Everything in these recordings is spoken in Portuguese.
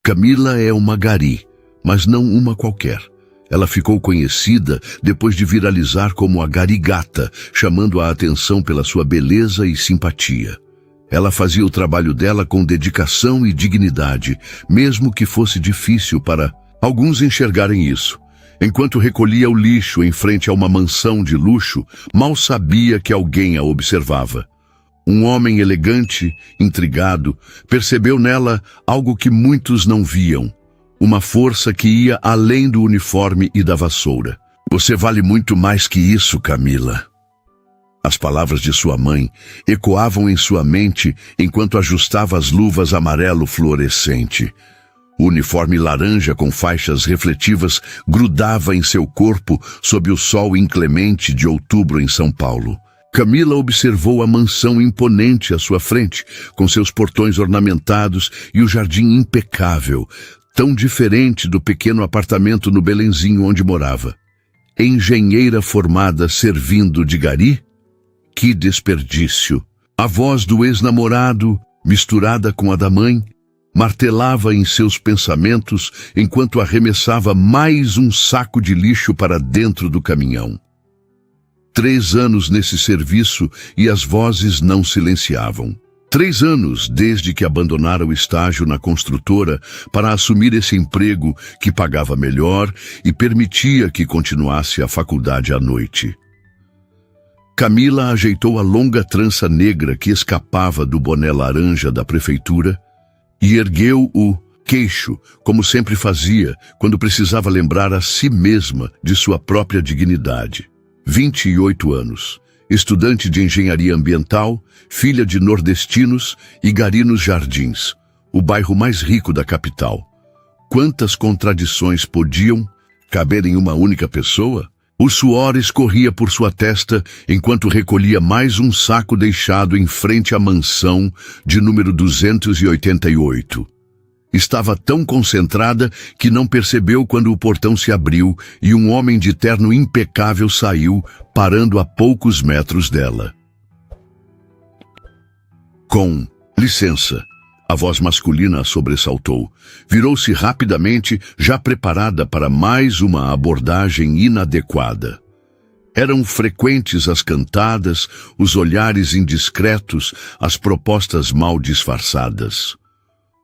Camila é uma gari, mas não uma qualquer. Ela ficou conhecida depois de viralizar como a Garigata, chamando a atenção pela sua beleza e simpatia. Ela fazia o trabalho dela com dedicação e dignidade, mesmo que fosse difícil para alguns enxergarem isso. Enquanto recolhia o lixo em frente a uma mansão de luxo, mal sabia que alguém a observava. Um homem elegante, intrigado, percebeu nela algo que muitos não viam. Uma força que ia além do uniforme e da vassoura. Você vale muito mais que isso, Camila. As palavras de sua mãe ecoavam em sua mente enquanto ajustava as luvas amarelo fluorescente. O uniforme laranja com faixas refletivas grudava em seu corpo sob o sol inclemente de outubro em São Paulo. Camila observou a mansão imponente à sua frente, com seus portões ornamentados e o jardim impecável, tão diferente do pequeno apartamento no Belenzinho onde morava. Engenheira formada servindo de gari? Que desperdício! A voz do ex-namorado, misturada com a da mãe, martelava em seus pensamentos enquanto arremessava mais um saco de lixo para dentro do caminhão. 3 anos nesse serviço e as vozes não silenciavam. 3 anos desde que abandonara o estágio na construtora para assumir esse emprego que pagava melhor e permitia que continuasse a faculdade à noite. Camila ajeitou a longa trança negra que escapava do boné laranja da prefeitura e ergueu o queixo, como sempre fazia quando precisava lembrar a si mesma de sua própria dignidade. 28 anos, estudante de engenharia ambiental, filha de nordestinos e gari nos Jardins, o bairro mais rico da capital. Quantas contradições podiam caber em uma única pessoa? O suor escorria por sua testa enquanto recolhia mais um saco deixado em frente à mansão de número 288. Estava tão concentrada que não percebeu quando o portão se abriu e um homem de terno impecável saiu, parando a poucos metros dela. Com licença, a voz masculina a sobressaltou. Virou-se rapidamente, já preparada para mais uma abordagem inadequada. Eram frequentes as cantadas, os olhares indiscretos, as propostas mal disfarçadas.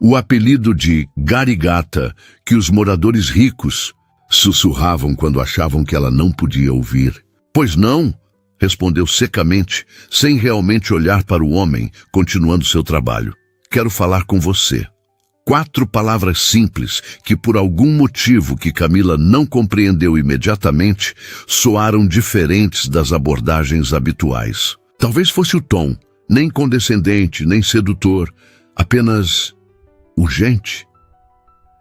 O apelido de Garigata, que os moradores ricos sussurravam quando achavam que ela não podia ouvir. Pois não, respondeu secamente, sem realmente olhar para o homem, continuando seu trabalho. Quero falar com você. 4 palavras simples que, por algum motivo que Camila não compreendeu imediatamente, soaram diferentes das abordagens habituais. Talvez fosse o tom, nem condescendente, nem sedutor, apenas urgente.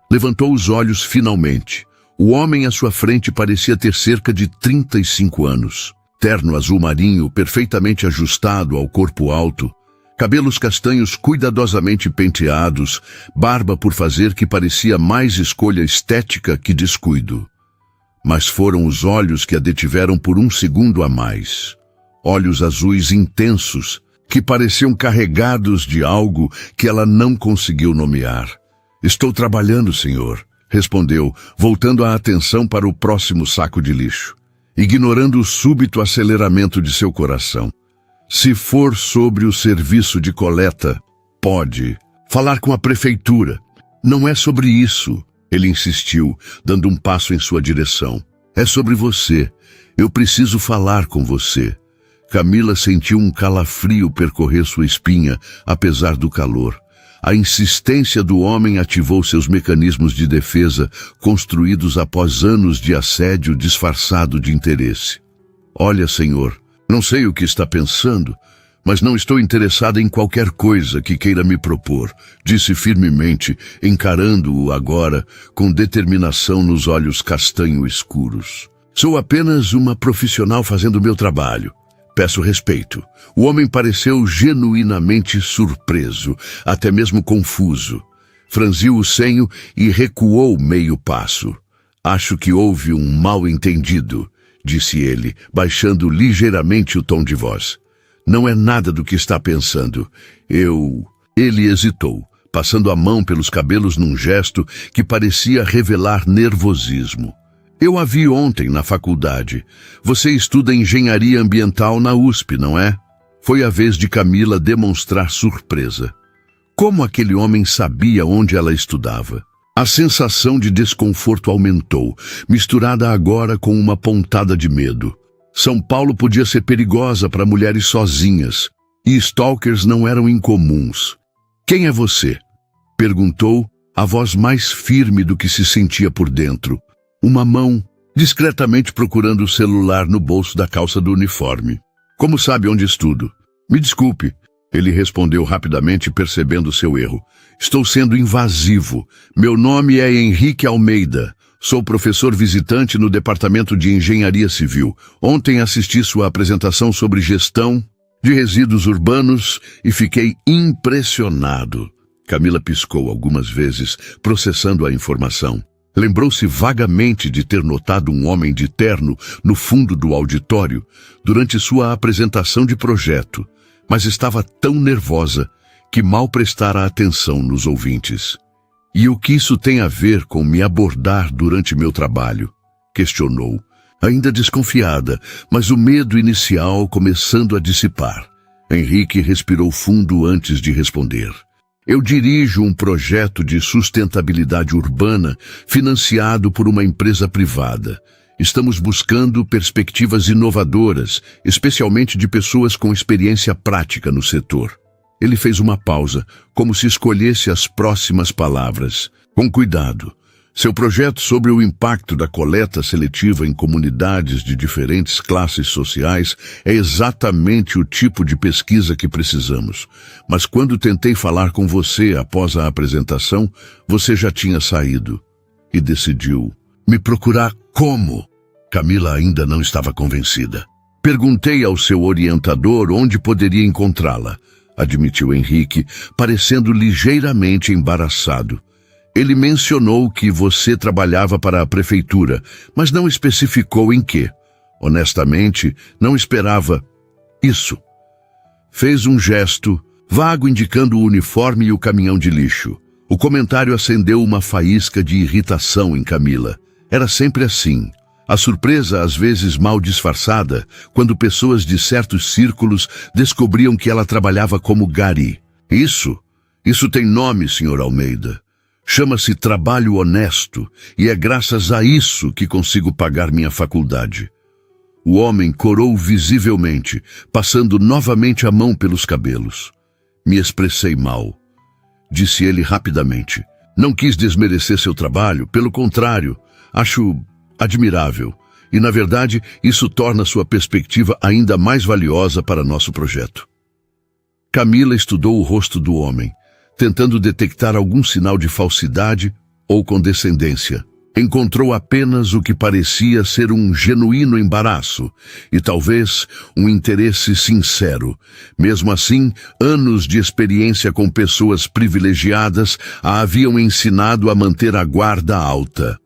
Levantou os olhos finalmente. O homem à sua frente parecia ter cerca de 35 anos. Terno azul marinho, perfeitamente ajustado ao corpo alto, cabelos castanhos cuidadosamente penteados, barba por fazer que parecia mais escolha estética que descuido. Mas foram os olhos que a detiveram por um segundo a mais. Olhos azuis intensos, que pareciam carregados de algo que ela não conseguiu nomear. Estou trabalhando, senhor, respondeu, voltando a atenção para o próximo saco de lixo, ignorando o súbito aceleramento de seu coração. Se for sobre o serviço de coleta, pode falar com a prefeitura. Não é sobre isso, ele insistiu, dando um passo em sua direção. É sobre você. Eu preciso falar com você. Camila sentiu um calafrio percorrer sua espinha, apesar do calor. A insistência do homem ativou seus mecanismos de defesa, construídos após anos de assédio disfarçado de interesse. Olha, senhor, não sei o que está pensando, mas não estou interessada em qualquer coisa que queira me propor, disse firmemente, encarando-o agora com determinação nos olhos castanho escuros. Sou apenas uma profissional fazendo meu trabalho. Peço respeito. O homem pareceu genuinamente surpreso, até mesmo confuso. Franziu o senho e recuou meio passo. Acho que houve um mal-entendido, disse ele, baixando ligeiramente o tom de voz. Não é nada do que está pensando. Ele hesitou, passando a mão pelos cabelos num gesto que parecia revelar nervosismo. Eu a vi ontem na faculdade. Você estuda engenharia ambiental na USP, não é? Foi a vez de Camila demonstrar surpresa. Como aquele homem sabia onde ela estudava? A sensação de desconforto aumentou, misturada agora com uma pontada de medo. São Paulo podia ser perigosa para mulheres sozinhas, e stalkers não eram incomuns. Quem é você? Perguntou, a voz mais firme do que se sentia por dentro. Uma mão, discretamente procurando o celular no bolso da calça do uniforme. Como sabe onde estudo? Me desculpe, ele respondeu rapidamente, percebendo seu erro. Estou sendo invasivo. Meu nome é Henrique Almeida. Sou professor visitante no Departamento de Engenharia Civil. Ontem assisti sua apresentação sobre gestão de resíduos urbanos e fiquei impressionado. Camila piscou algumas vezes, processando a informação. Lembrou-se vagamente de ter notado um homem de terno no fundo do auditório durante sua apresentação de projeto, mas estava tão nervosa que mal prestara atenção nos ouvintes. E o que isso tem a ver com me abordar durante meu trabalho? Questionou, ainda desconfiada, mas o medo inicial começando a dissipar. Henrique respirou fundo antes de responder. Eu dirijo um projeto de sustentabilidade urbana financiado por uma empresa privada. Estamos buscando perspectivas inovadoras, especialmente de pessoas com experiência prática no setor. Ele fez uma pausa, como se escolhesse as próximas palavras. Com cuidado. Seu projeto sobre o impacto da coleta seletiva em comunidades de diferentes classes sociais é exatamente o tipo de pesquisa que precisamos. Mas quando tentei falar com você após a apresentação, você já tinha saído e decidiu me procurar como? Camila ainda não estava convencida. Perguntei ao seu orientador onde poderia encontrá-la, admitiu Henrique, parecendo ligeiramente embaraçado. Ele mencionou que você trabalhava para a prefeitura, mas não especificou em quê. Honestamente, não esperava isso. Fez um gesto, vago indicando o uniforme e o caminhão de lixo. O comentário acendeu uma faísca de irritação em Camila. Era sempre assim. A surpresa, às vezes mal disfarçada, quando pessoas de certos círculos descobriam que ela trabalhava como gari. Isso tem nome, Sr. Almeida. Chama-se trabalho honesto, e é graças a isso que consigo pagar minha faculdade. O homem corou visivelmente, passando novamente a mão pelos cabelos. Me expressei mal, disse ele rapidamente. Não quis desmerecer seu trabalho, pelo contrário, acho admirável. E, na verdade, isso torna sua perspectiva ainda mais valiosa para nosso projeto. Camila estudou o rosto do homem, tentando detectar algum sinal de falsidade ou condescendência. Encontrou apenas o que parecia ser um genuíno embaraço e talvez um interesse sincero. Mesmo assim, anos de experiência com pessoas privilegiadas a haviam ensinado a manter a guarda alta.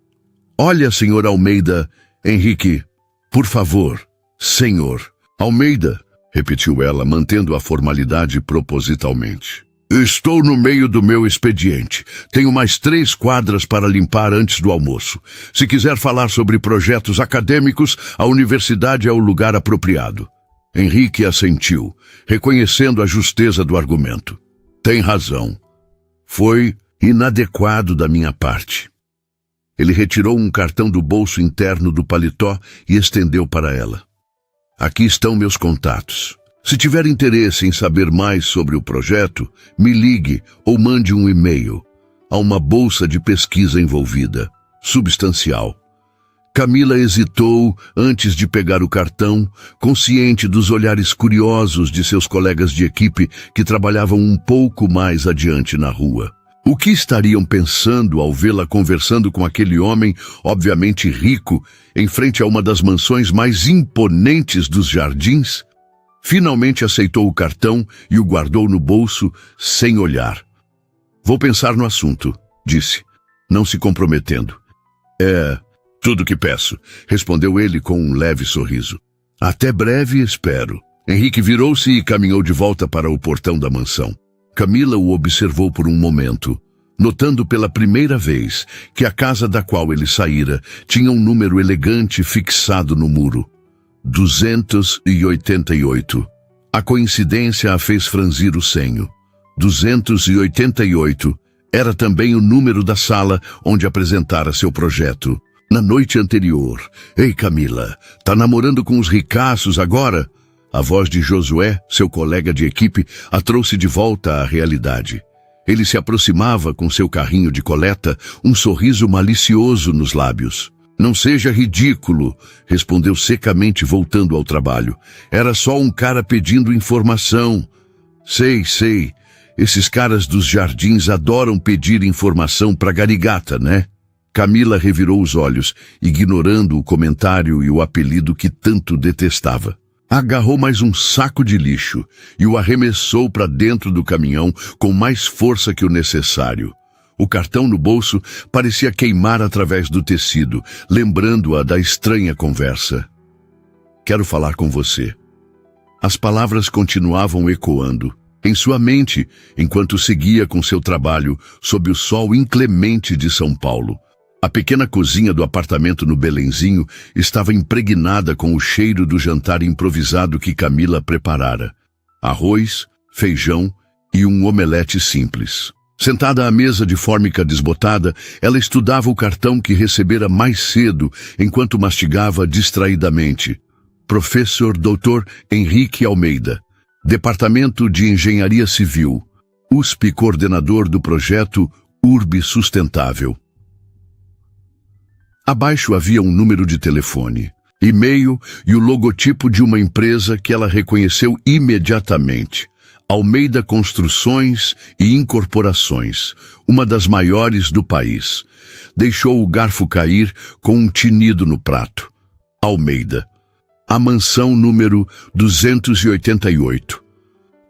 Olha, Sr. Almeida, Henrique, por favor, senhor. Almeida, repetiu ela, mantendo a formalidade propositalmente. Estou no meio do meu expediente. Tenho mais 3 quadras para limpar antes do almoço. Se quiser falar sobre projetos acadêmicos, a universidade é o lugar apropriado. Henrique assentiu, reconhecendo a justeza do argumento. Tem razão. Foi inadequado da minha parte. Ele retirou um cartão do bolso interno do paletó e estendeu para ela. Aqui estão meus contatos. Se tiver interesse em saber mais sobre o projeto, me ligue ou mande um e-mail. Há uma bolsa de pesquisa envolvida, substancial. Camila hesitou antes de pegar o cartão, consciente dos olhares curiosos de seus colegas de equipe que trabalhavam um pouco mais adiante na rua. O que estariam pensando ao vê-la conversando com aquele homem, obviamente rico, em frente a uma das mansões mais imponentes dos jardins? Finalmente aceitou o cartão e o guardou no bolso, sem olhar. Vou pensar no assunto, disse, não se comprometendo. É tudo que peço, respondeu ele com um leve sorriso. Até breve, espero. Henrique virou-se e caminhou de volta para o portão da mansão. Camila o observou por um momento, notando pela primeira vez que a casa da qual ele saíra tinha um número elegante fixado no muro. 288. A coincidência a fez franzir o senho. 288 era também o número da sala onde apresentara seu projeto. Na noite anterior. Ei, Camila, tá namorando com os ricaços agora? A voz de Josué, seu colega de equipe, a trouxe de volta à realidade. Ele se aproximava com seu carrinho de coleta, um sorriso malicioso nos lábios. Não seja ridículo, respondeu secamente voltando ao trabalho. Era só um cara pedindo informação. Sei. Esses caras dos jardins adoram pedir informação pra garigata, né? Camila revirou os olhos, ignorando o comentário e o apelido que tanto detestava. Agarrou mais um saco de lixo e o arremessou para dentro do caminhão com mais força que o necessário. O cartão no bolso parecia queimar através do tecido, lembrando-a da estranha conversa. Quero falar com você. As palavras continuavam ecoando em sua mente enquanto seguia com seu trabalho sob o sol inclemente de São Paulo. A pequena cozinha do apartamento no Belenzinho estava impregnada com o cheiro do jantar improvisado que Camila preparara. Arroz, feijão e um omelete simples. Sentada à mesa de fórmica desbotada, ela estudava o cartão que recebera mais cedo enquanto mastigava distraidamente. Professor Dr. Henrique Almeida, Departamento de Engenharia Civil, USP, coordenador do projeto URB Sustentável. Abaixo havia um número de telefone, e-mail e o logotipo de uma empresa que ela reconheceu imediatamente. Almeida Construções e Incorporações, uma das maiores do país. Deixou o garfo cair com um tinido no prato. Almeida. A mansão número 288.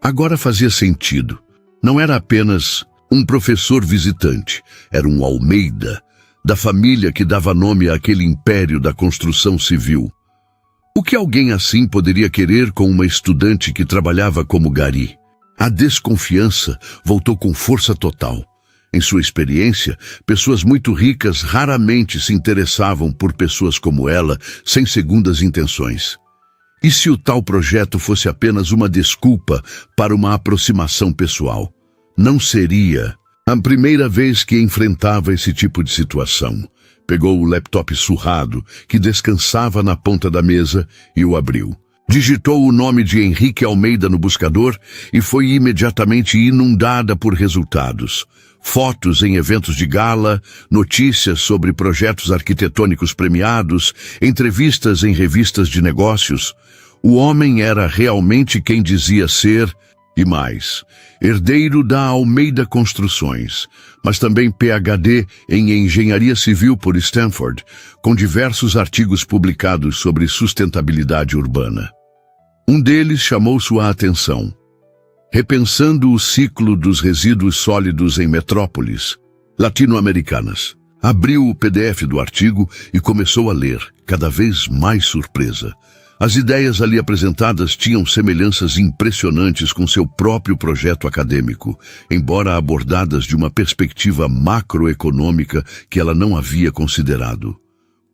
Agora fazia sentido. Não era apenas um professor visitante, era um Almeida, da família que dava nome àquele império da construção civil. O que alguém assim poderia querer com uma estudante que trabalhava como gari? A desconfiança voltou com força total. Em sua experiência, pessoas muito ricas raramente se interessavam por pessoas como ela, sem segundas intenções. E se o tal projeto fosse apenas uma desculpa para uma aproximação pessoal? Não seria a primeira vez que enfrentava esse tipo de situação. Pegou o laptop surrado, que descansava na ponta da mesa, e o abriu. Digitou o nome de Henrique Almeida no buscador e foi imediatamente inundada por resultados. Fotos em eventos de gala, notícias sobre projetos arquitetônicos premiados, entrevistas em revistas de negócios. O homem era realmente quem dizia ser, e mais, herdeiro da Almeida Construções, mas também PhD em Engenharia Civil por Stanford, com diversos artigos publicados sobre sustentabilidade urbana. Um deles chamou sua atenção. Repensando o ciclo dos resíduos sólidos em metrópoles latino-americanas. Abriu o PDF do artigo e começou a ler, cada vez mais surpresa. As ideias ali apresentadas tinham semelhanças impressionantes com seu próprio projeto acadêmico, embora abordadas de uma perspectiva macroeconômica que ela não havia considerado.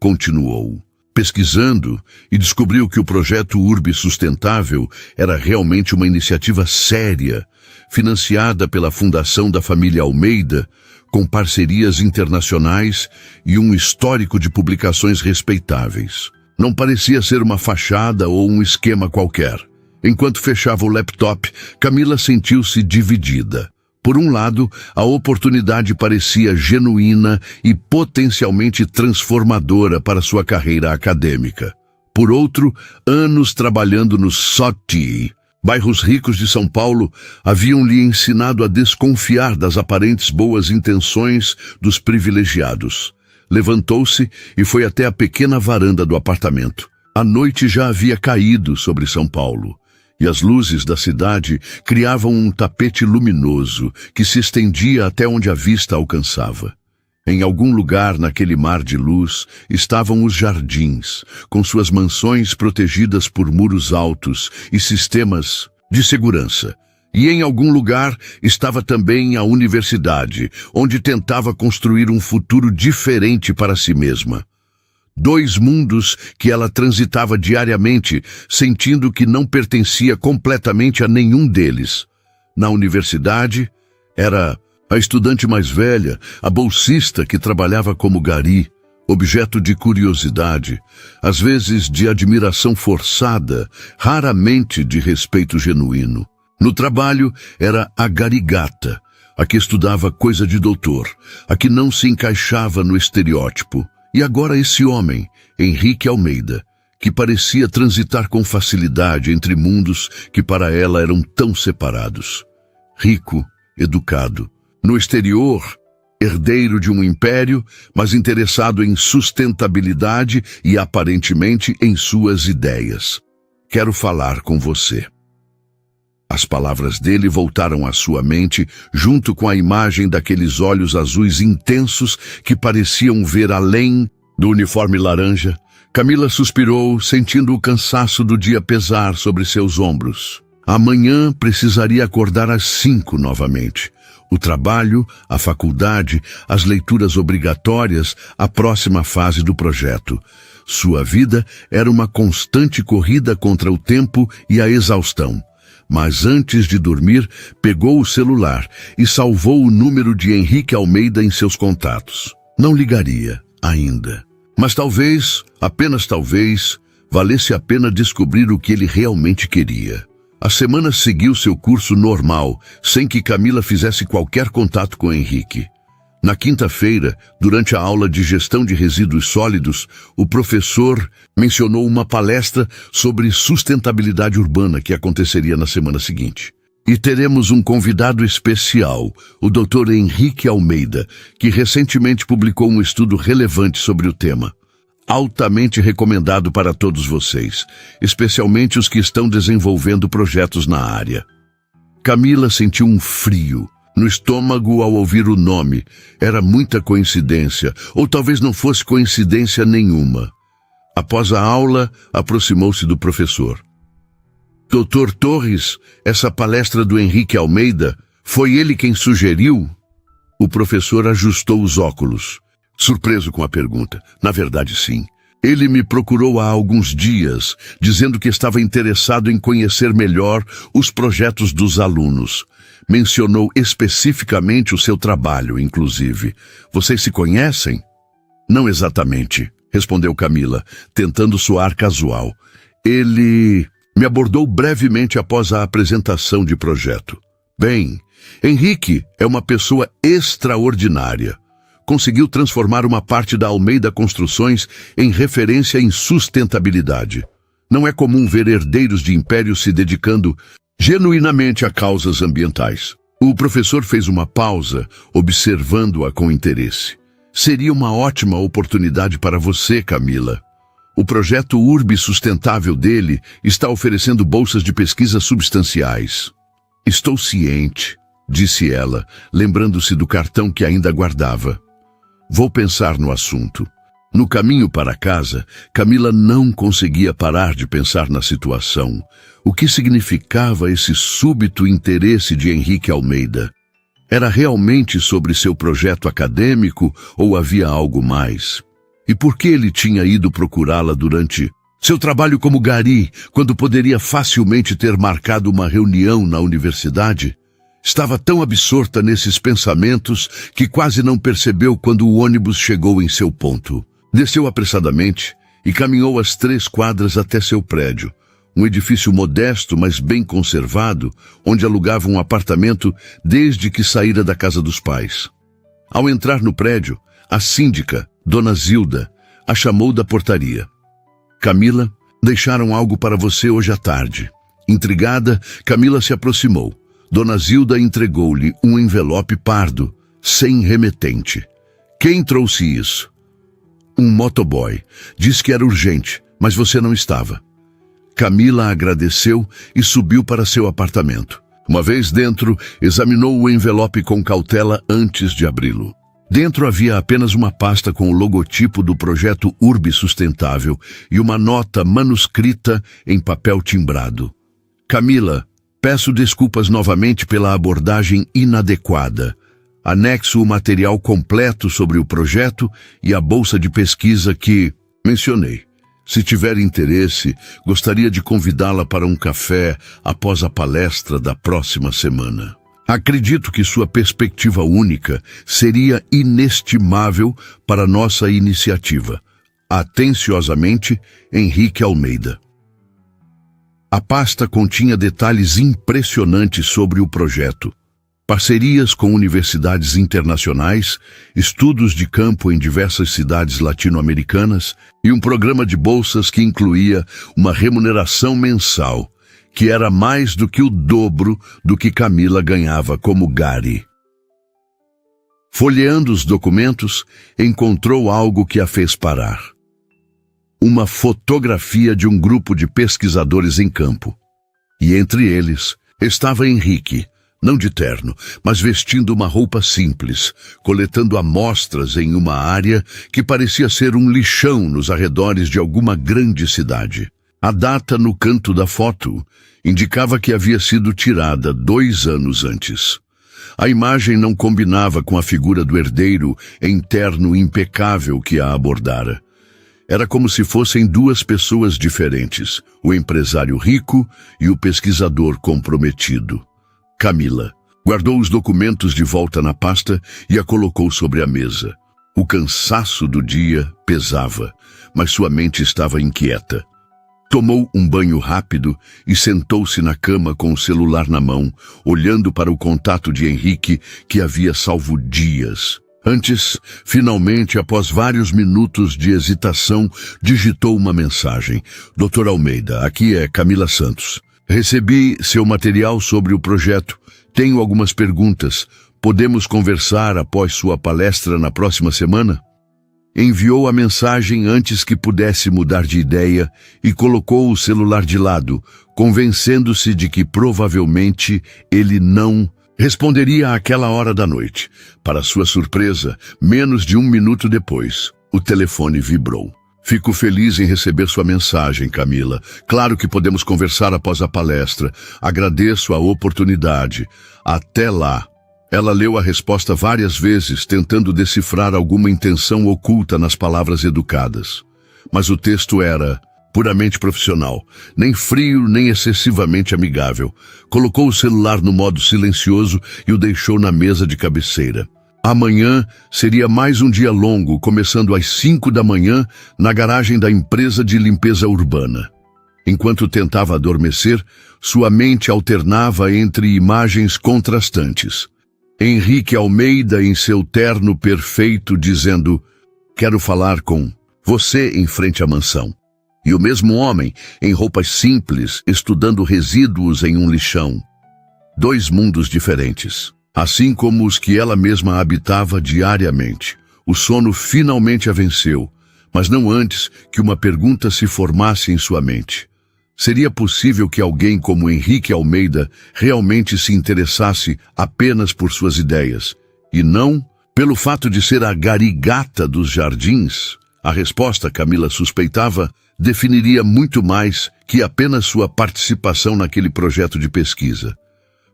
Continuou, pesquisando, e descobriu que o projeto URB Sustentável era realmente uma iniciativa séria, financiada pela Fundação da Família Almeida, com parcerias internacionais e um histórico de publicações respeitáveis. Não parecia ser uma fachada ou um esquema qualquer. Enquanto fechava o laptop, Camila sentiu-se dividida. Por um lado, a oportunidade parecia genuína e potencialmente transformadora para sua carreira acadêmica. Por outro, anos trabalhando no SOTI, bairros ricos de São Paulo, haviam lhe ensinado a desconfiar das aparentes boas intenções dos privilegiados. Levantou-se e foi até a pequena varanda do apartamento. A noite já havia caído sobre São Paulo, e as luzes da cidade criavam um tapete luminoso que se estendia até onde a vista alcançava. Em algum lugar naquele mar de luz estavam os jardins, com suas mansões protegidas por muros altos e sistemas de segurança, E em algum lugar estava também a universidade, onde tentava construir um futuro diferente para si mesma. Dois mundos que ela transitava diariamente, sentindo que não pertencia completamente a nenhum deles. Na universidade, era a estudante mais velha, a bolsista que trabalhava como gari, objeto de curiosidade, às vezes de admiração forçada, raramente de respeito genuíno. No trabalho, era a garigata, a que estudava coisa de doutor, a que não se encaixava no estereótipo. E agora esse homem, Henrique Almeida, que parecia transitar com facilidade entre mundos que para ela eram tão separados. Rico, educado. No exterior, herdeiro de um império, mas interessado em sustentabilidade e aparentemente em suas ideias. Quero falar com você. As palavras dele voltaram à sua mente, junto com a imagem daqueles olhos azuis intensos que pareciam ver além do uniforme laranja. Camila suspirou, sentindo o cansaço do dia pesar sobre seus ombros. Amanhã precisaria acordar às 5 novamente. O trabalho, a faculdade, as leituras obrigatórias, a próxima fase do projeto. Sua vida era uma constante corrida contra o tempo e a exaustão. Mas antes de dormir, pegou o celular e salvou o número de Henrique Almeida em seus contatos. Não ligaria, ainda. Mas talvez, apenas talvez, valesse a pena descobrir o que ele realmente queria. A semana seguiu seu curso normal, sem que Camila fizesse qualquer contato com Henrique. Na quinta-feira, durante a aula de gestão de resíduos sólidos, o professor mencionou uma palestra sobre sustentabilidade urbana que aconteceria na semana seguinte. E teremos um convidado especial, o Dr. Henrique Almeida, que recentemente publicou um estudo relevante sobre o tema. Altamente recomendado para todos vocês, especialmente os que estão desenvolvendo projetos na área. Camila sentiu um frio no estômago ao ouvir o nome. Era muita coincidência, ou talvez não fosse coincidência nenhuma. Após a aula, aproximou-se do professor. Dr. Torres, essa palestra do Henrique Almeida, foi ele quem sugeriu? O professor ajustou os óculos, surpreso com a pergunta. Na verdade, sim. Ele me procurou há alguns dias, dizendo que estava interessado em conhecer melhor os projetos dos alunos. Mencionou especificamente o seu trabalho, inclusive. Vocês se conhecem? Não exatamente, respondeu Camila, tentando soar casual. Ele me abordou brevemente após a apresentação de projeto. Bem, Henrique é uma pessoa extraordinária. Conseguiu transformar uma parte da Almeida Construções em referência em sustentabilidade. Não é comum ver herdeiros de impérios se dedicando genuinamente a causas ambientais. O professor fez uma pausa, observando-a com interesse. Seria uma ótima oportunidade para você, Camila. O projeto Urbe Sustentável dele está oferecendo bolsas de pesquisa substanciais. Estou ciente, disse ela, lembrando-se do cartão que ainda guardava. Vou pensar no assunto. No caminho para casa, Camila não conseguia parar de pensar na situação. O que significava esse súbito interesse de Henrique Almeida? Era realmente sobre seu projeto acadêmico ou havia algo mais? E por que ele tinha ido procurá-la durante seu trabalho como gari, quando poderia facilmente ter marcado uma reunião na universidade? Estava tão absorta nesses pensamentos que quase não percebeu quando o ônibus chegou em seu ponto. Desceu apressadamente e caminhou as 3 quadras até seu prédio, um edifício modesto, mas bem conservado, onde alugava um apartamento desde que saíra da casa dos pais. Ao entrar no prédio, a síndica, Dona Zilda, a chamou da portaria. Camila, deixaram algo para você hoje à tarde. Intrigada, Camila se aproximou. Dona Zilda entregou-lhe um envelope pardo, sem remetente. Quem trouxe isso? Um motoboy. Disse que era urgente, mas você não estava. Camila agradeceu e subiu para seu apartamento. Uma vez dentro, examinou o envelope com cautela antes de abri-lo. Dentro havia apenas uma pasta com o logotipo do projeto Urbe Sustentável e uma nota manuscrita em papel timbrado. Camila, Peço desculpas novamente pela abordagem inadequada. Anexo o material completo sobre o projeto e a bolsa de pesquisa que mencionei. Se tiver interesse, gostaria de convidá-la para um café após a palestra da próxima semana. Acredito que sua perspectiva única seria inestimável para nossa iniciativa. Atenciosamente, Henrique Almeida. A pasta continha detalhes impressionantes sobre o projeto. Parcerias com universidades internacionais, estudos de campo em diversas cidades latino-americanas e um programa de bolsas que incluía uma remuneração mensal, que era mais do que o dobro do que Camila ganhava como Gary. Folheando os documentos, encontrou algo que a fez parar. Uma fotografia de um grupo de pesquisadores em campo. E entre eles estava Henrique, não de terno, mas vestindo uma roupa simples, coletando amostras em uma área que parecia ser um lixão nos arredores de alguma grande cidade. A data no canto da foto indicava que havia sido tirada 2 anos antes. A imagem não combinava com a figura do herdeiro em terno impecável que a abordara. Era como se fossem 2 pessoas diferentes, o empresário rico e o pesquisador comprometido. Camila guardou os documentos de volta na pasta e a colocou sobre a mesa. O cansaço do dia pesava, mas sua mente estava inquieta. Tomou um banho rápido e sentou-se na cama com o celular na mão, olhando para o contato de Henrique que havia salvo dias. Antes, finalmente, após vários minutos de hesitação, digitou uma mensagem. Dr. Almeida, aqui é Camila Santos. Recebi seu material sobre o projeto. Tenho algumas perguntas. Podemos conversar após sua palestra na próxima semana? Enviou a mensagem antes que pudesse mudar de ideia e colocou o celular de lado, convencendo-se de que provavelmente ele não responderia àquela hora da noite. Para sua surpresa, menos de 1 minuto depois, o telefone vibrou. Fico feliz em receber sua mensagem, Camila. Claro que podemos conversar após a palestra. Agradeço a oportunidade. Até lá. Ela leu a resposta várias vezes, tentando decifrar alguma intenção oculta nas palavras educadas. Mas o texto era puramente profissional, nem frio nem excessivamente amigável. Colocou o celular no modo silencioso e o deixou na mesa de cabeceira. Amanhã seria mais um dia longo, começando às 5 da manhã na garagem da empresa de limpeza urbana. Enquanto tentava adormecer, sua mente alternava entre imagens contrastantes. Henrique Almeida em seu terno perfeito dizendo: "Quero falar com você" em frente à mansão. E o mesmo homem, em roupas simples, estudando resíduos em um lixão. 2 mundos diferentes. Assim como os que ela mesma habitava diariamente. O sono finalmente a venceu, mas não antes que uma pergunta se formasse em sua mente. Seria possível que alguém como Henrique Almeida realmente se interessasse apenas por suas ideias, e não pelo fato de ser a garigata dos jardins? A resposta, Camila suspeitava, definiria muito mais que apenas sua participação naquele projeto de pesquisa.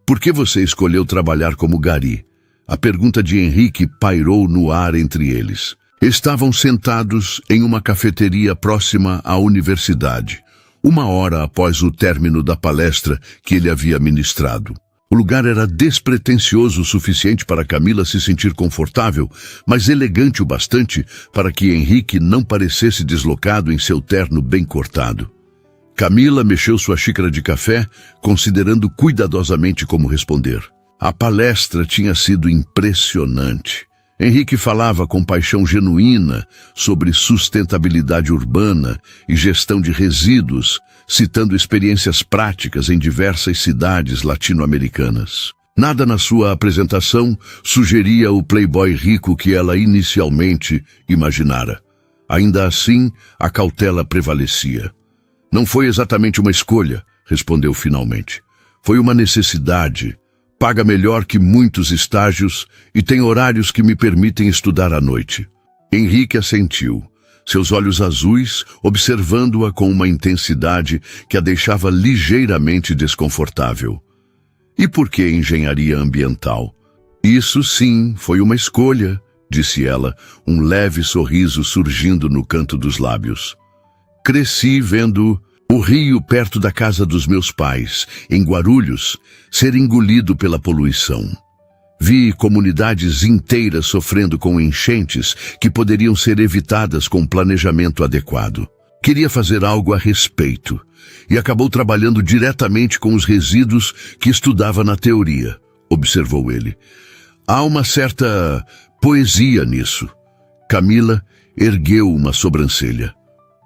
Por que você escolheu trabalhar como Gary? A pergunta de Henrique pairou no ar entre eles. Estavam sentados em uma cafeteria próxima à universidade, 1 hora após o término da palestra que ele havia ministrado. O lugar era despretensioso o suficiente para Camila se sentir confortável, mas elegante o bastante para que Henrique não parecesse deslocado em seu terno bem cortado. Camila mexeu sua xícara de café, considerando cuidadosamente como responder. A palestra tinha sido impressionante. Henrique falava com paixão genuína sobre sustentabilidade urbana e gestão de resíduos, citando experiências práticas em diversas cidades latino-americanas. Nada na sua apresentação sugeria o playboy rico que ela inicialmente imaginara. Ainda assim, a cautela prevalecia. Não foi exatamente uma escolha, respondeu finalmente. Foi uma necessidade. Paga melhor que muitos estágios e tem horários que me permitem estudar à noite. Henrique assentiu, seus olhos azuis observando-a com uma intensidade que a deixava ligeiramente desconfortável. E por que engenharia ambiental? Isso sim, foi uma escolha, disse ela, um leve sorriso surgindo no canto dos lábios. Cresci vendo o rio perto da casa dos meus pais, em Guarulhos, ser engolido pela poluição. Vi comunidades inteiras sofrendo com enchentes que poderiam ser evitadas com planejamento adequado. Queria fazer algo a respeito e acabou trabalhando diretamente com os resíduos que estudava na teoria, observou ele. Há uma certa poesia nisso. Camila ergueu uma sobrancelha.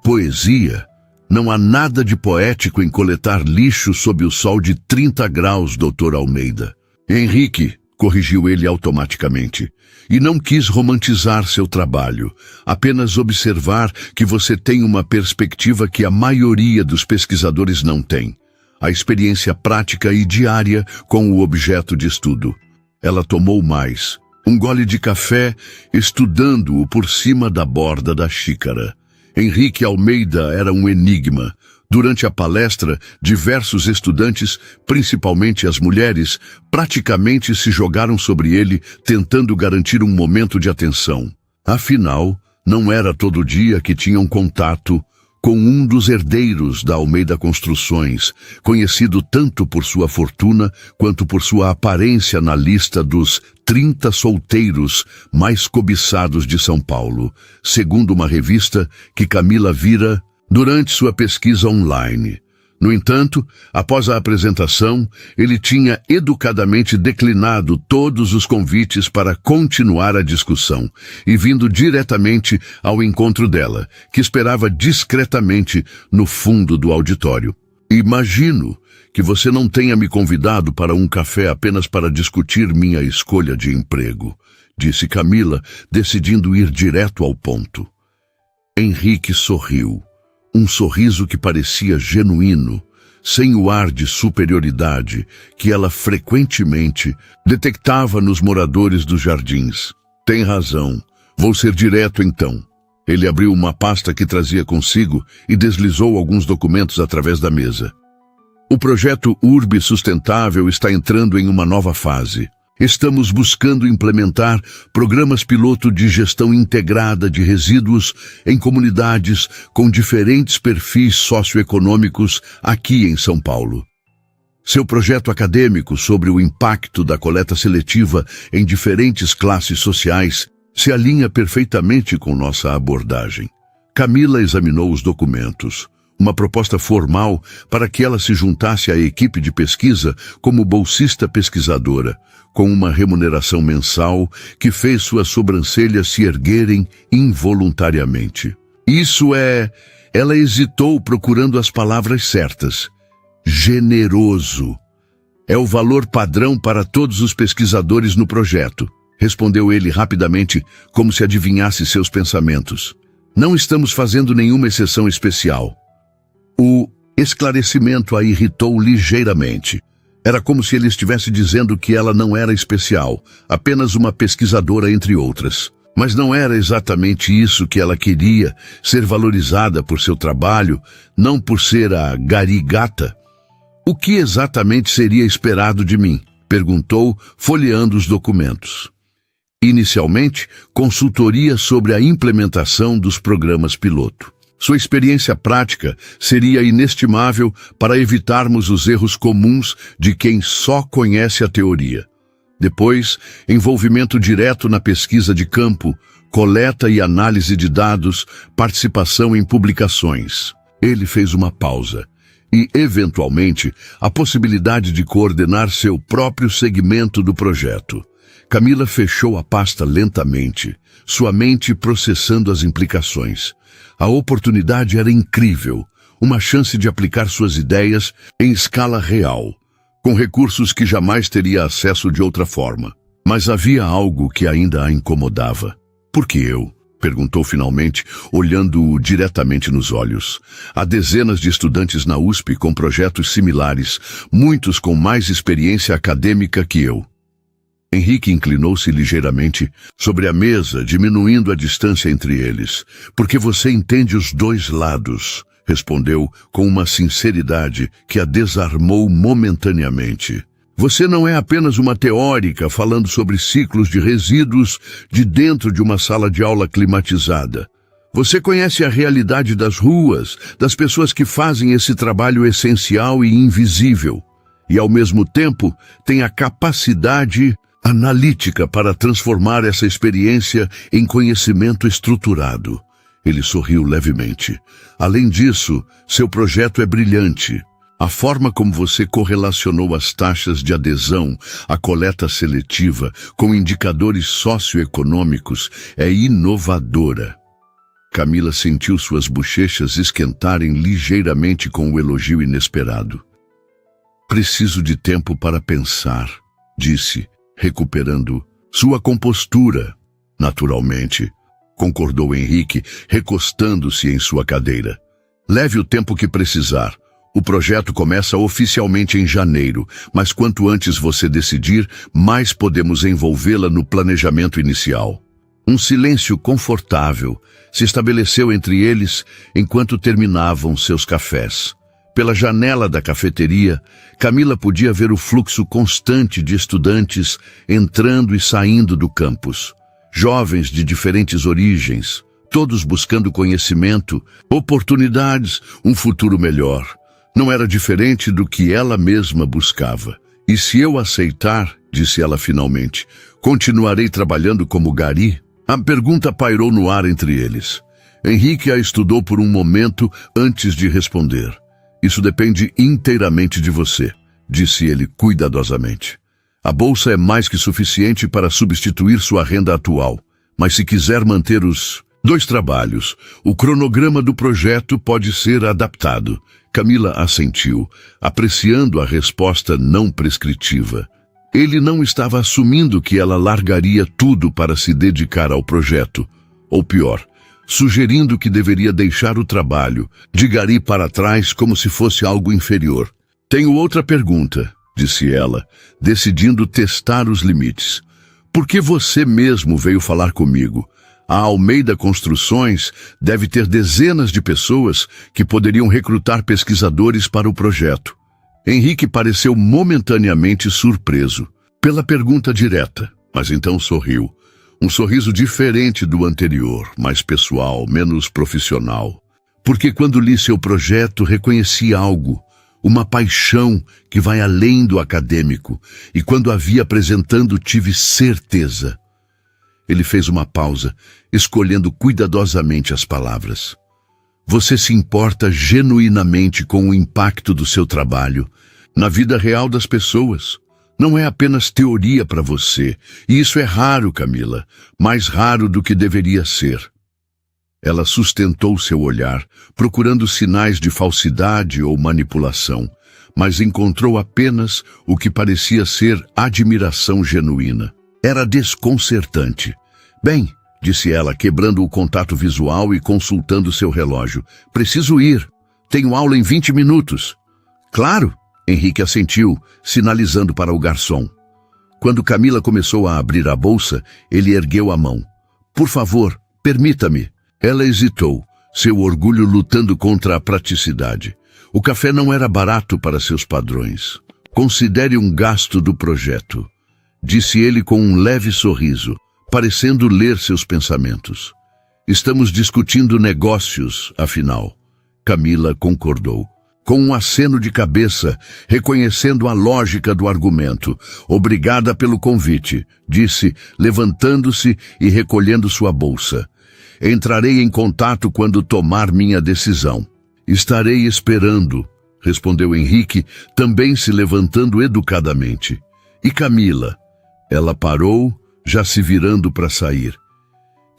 Poesia? Não há nada de poético em coletar lixo sob o sol de 30 graus, Dr. Almeida. Henrique, corrigiu ele automaticamente, e não quis romantizar seu trabalho, apenas observar que você tem uma perspectiva que a maioria dos pesquisadores não tem, a experiência prática e diária com o objeto de estudo. Ela tomou mais, um gole de café, estudando-o por cima da borda da xícara. Henrique Almeida era um enigma. Durante a palestra, diversos estudantes, principalmente as mulheres, praticamente se jogaram sobre ele, tentando garantir um momento de atenção. Afinal, não era todo dia que tinham contato com um dos herdeiros da Almeida Construções, conhecido tanto por sua fortuna quanto por sua aparência na lista dos 30 solteiros mais cobiçados de São Paulo, segundo uma revista que Camila vira durante sua pesquisa online. No entanto, após a apresentação, ele tinha educadamente declinado todos os convites para continuar a discussão e vindo diretamente ao encontro dela, que esperava discretamente no fundo do auditório. Imagino que você não tenha me convidado para um café apenas para discutir minha escolha de emprego, disse Camila, decidindo ir direto ao ponto. Henrique sorriu. Um sorriso que parecia genuíno, sem o ar de superioridade que ela frequentemente detectava nos moradores dos jardins. Tem razão. Vou ser direto então. Ele abriu uma pasta que trazia consigo e deslizou alguns documentos através da mesa. O projeto Urbe Sustentável está entrando em uma nova fase. Estamos buscando implementar programas piloto de gestão integrada de resíduos em comunidades com diferentes perfis socioeconômicos aqui em São Paulo. Seu projeto acadêmico sobre o impacto da coleta seletiva em diferentes classes sociais se alinha perfeitamente com nossa abordagem. Camila examinou os documentos. Uma proposta formal para que ela se juntasse à equipe de pesquisa como bolsista pesquisadora, com uma remuneração mensal que fez suas sobrancelhas se erguerem involuntariamente. Ela hesitou procurando as palavras certas. Generoso. É o valor padrão para todos os pesquisadores no projeto, respondeu ele rapidamente, como se adivinhasse seus pensamentos. Não estamos fazendo nenhuma exceção especial. O esclarecimento a irritou ligeiramente. Era como se ele estivesse dizendo que ela não era especial, apenas uma pesquisadora entre outras. Mas não era exatamente isso que ela queria, ser valorizada por seu trabalho, não por ser a garigata. O que exatamente seria esperado de mim? Perguntou, folheando os documentos. Inicialmente, consultoria sobre a implementação dos programas piloto. Sua experiência prática seria inestimável para evitarmos os erros comuns de quem só conhece a teoria. Depois, envolvimento direto na pesquisa de campo, coleta e análise de dados, participação em publicações. Ele fez uma pausa. E, eventualmente, a possibilidade de coordenar seu próprio segmento do projeto. Camila fechou a pasta lentamente, sua mente processando as implicações. A oportunidade era incrível, uma chance de aplicar suas ideias em escala real, com recursos que jamais teria acesso de outra forma. Mas havia algo que ainda a incomodava. Por que eu? Perguntou finalmente, olhando-o diretamente nos olhos. Há dezenas de estudantes na USP com projetos similares, muitos com mais experiência acadêmica que eu. Henrique inclinou-se ligeiramente sobre a mesa, diminuindo a distância entre eles. Porque você entende os dois lados, respondeu com uma sinceridade que a desarmou momentaneamente. Você não é apenas uma teórica falando sobre ciclos de resíduos de dentro de uma sala de aula climatizada. Você conhece a realidade das ruas, das pessoas que fazem esse trabalho essencial e invisível. E, ao mesmo tempo, tem a capacidade analítica para transformar essa experiência em conhecimento estruturado. Ele sorriu levemente. Além disso, seu projeto é brilhante. A forma como você correlacionou as taxas de adesão à coleta seletiva com indicadores socioeconômicos é inovadora. Camila sentiu suas bochechas esquentarem ligeiramente com o elogio inesperado. Preciso de tempo para pensar, disse, recuperando sua compostura. Naturalmente, concordou Henrique, recostando-se em sua cadeira. Leve o tempo que precisar. O projeto começa oficialmente em janeiro, mas quanto antes você decidir, mais podemos envolvê-la no planejamento inicial. Um silêncio confortável se estabeleceu entre eles enquanto terminavam seus cafés. Pela janela da cafeteria, Camila podia ver o fluxo constante de estudantes entrando e saindo do campus. Jovens de diferentes origens, todos buscando conhecimento, oportunidades, um futuro melhor. Não era diferente do que ela mesma buscava. E se eu aceitar, disse ela finalmente, continuarei trabalhando como gari? A pergunta pairou no ar entre eles. Henrique a estudou por um momento antes de responder. Isso depende inteiramente de você, disse ele cuidadosamente. A bolsa é mais que suficiente para substituir sua renda atual, mas se quiser manter os 2 trabalhos, o cronograma do projeto pode ser adaptado. Camila assentiu, apreciando a resposta não prescritiva. Ele não estava assumindo que ela largaria tudo para se dedicar ao projeto. Ou pior, sugerindo que deveria deixar o trabalho, de gari para trás como se fosse algo inferior. Tenho outra pergunta, disse ela, decidindo testar os limites. Por que você mesmo veio falar comigo? A Almeida Construções deve ter dezenas de pessoas que poderiam recrutar pesquisadores para o projeto. Henrique pareceu momentaneamente surpreso pela pergunta direta, mas então sorriu. Um sorriso diferente do anterior, mais pessoal, menos profissional. Porque quando li seu projeto, reconheci algo, uma paixão que vai além do acadêmico, e quando a vi apresentando, tive certeza. Ele fez uma pausa, escolhendo cuidadosamente as palavras. Você se importa genuinamente com o impacto do seu trabalho na vida real das pessoas. Não é apenas teoria para você, e isso é raro, Camila, mais raro do que deveria ser. Ela sustentou seu olhar, procurando sinais de falsidade ou manipulação, mas encontrou apenas o que parecia ser admiração genuína. Era desconcertante. Bem, disse ela, quebrando o contato visual e consultando seu relógio. Preciso ir. Tenho aula em 20 minutos. Claro, Henrique assentiu, sinalizando para o garçom. Quando Camila começou a abrir a bolsa, ele ergueu a mão. Por favor, permita-me. Ela hesitou, seu orgulho lutando contra a praticidade. O café não era barato para seus padrões. Considere um gasto do projeto, disse ele com um leve sorriso, parecendo ler seus pensamentos. Estamos discutindo negócios, afinal. Camila concordou, com um aceno de cabeça, reconhecendo a lógica do argumento. Obrigada pelo convite, disse, levantando-se e recolhendo sua bolsa. Entrarei em contato quando tomar minha decisão. Estarei esperando, respondeu Henrique, também se levantando educadamente. E Camila? Ela parou, já se virando para sair.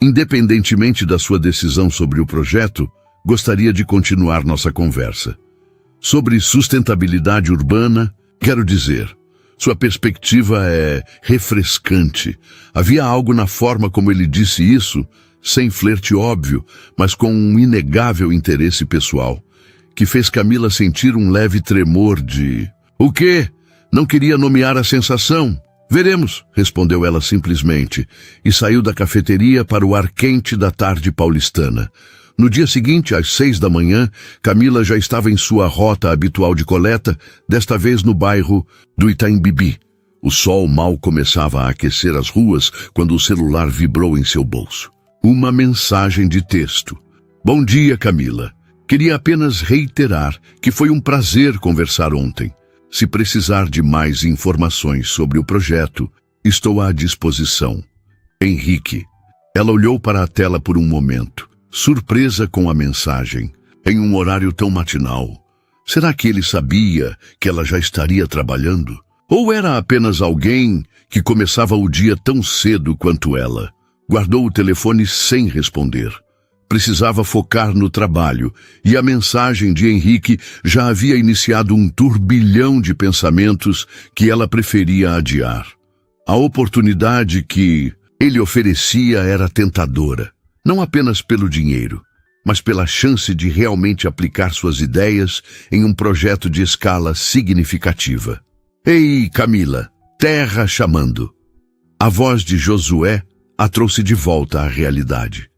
Independentemente da sua decisão sobre o projeto, gostaria de continuar nossa conversa. Sobre sustentabilidade urbana, quero dizer, sua perspectiva é refrescante. Havia algo na forma como ele disse isso, sem flerte óbvio, mas com um inegável interesse pessoal, que fez Camila sentir um leve tremor de... O quê? Não queria nomear a sensação? Veremos, respondeu ela simplesmente, e saiu da cafeteria para o ar quente da tarde paulistana. No dia seguinte, às 6 da manhã, Camila já estava em sua rota habitual de coleta, desta vez no bairro do Itaim Bibi. O sol mal começava a aquecer as ruas quando o celular vibrou em seu bolso. Uma mensagem de texto. Bom dia, Camila. Queria apenas reiterar que foi um prazer conversar ontem. Se precisar de mais informações sobre o projeto, estou à disposição. Henrique. Ela olhou para a tela por um momento, surpresa com a mensagem, em um horário tão matinal. Será que ele sabia que ela já estaria trabalhando? Ou era apenas alguém que começava o dia tão cedo quanto ela? Guardou o telefone sem responder. Precisava focar no trabalho, e a mensagem de Henrique já havia iniciado um turbilhão de pensamentos que ela preferia adiar. A oportunidade que ele oferecia era tentadora, não apenas pelo dinheiro, mas pela chance de realmente aplicar suas ideias em um projeto de escala significativa. Ei, Camila, terra chamando. A voz de Josué a trouxe de volta à realidade.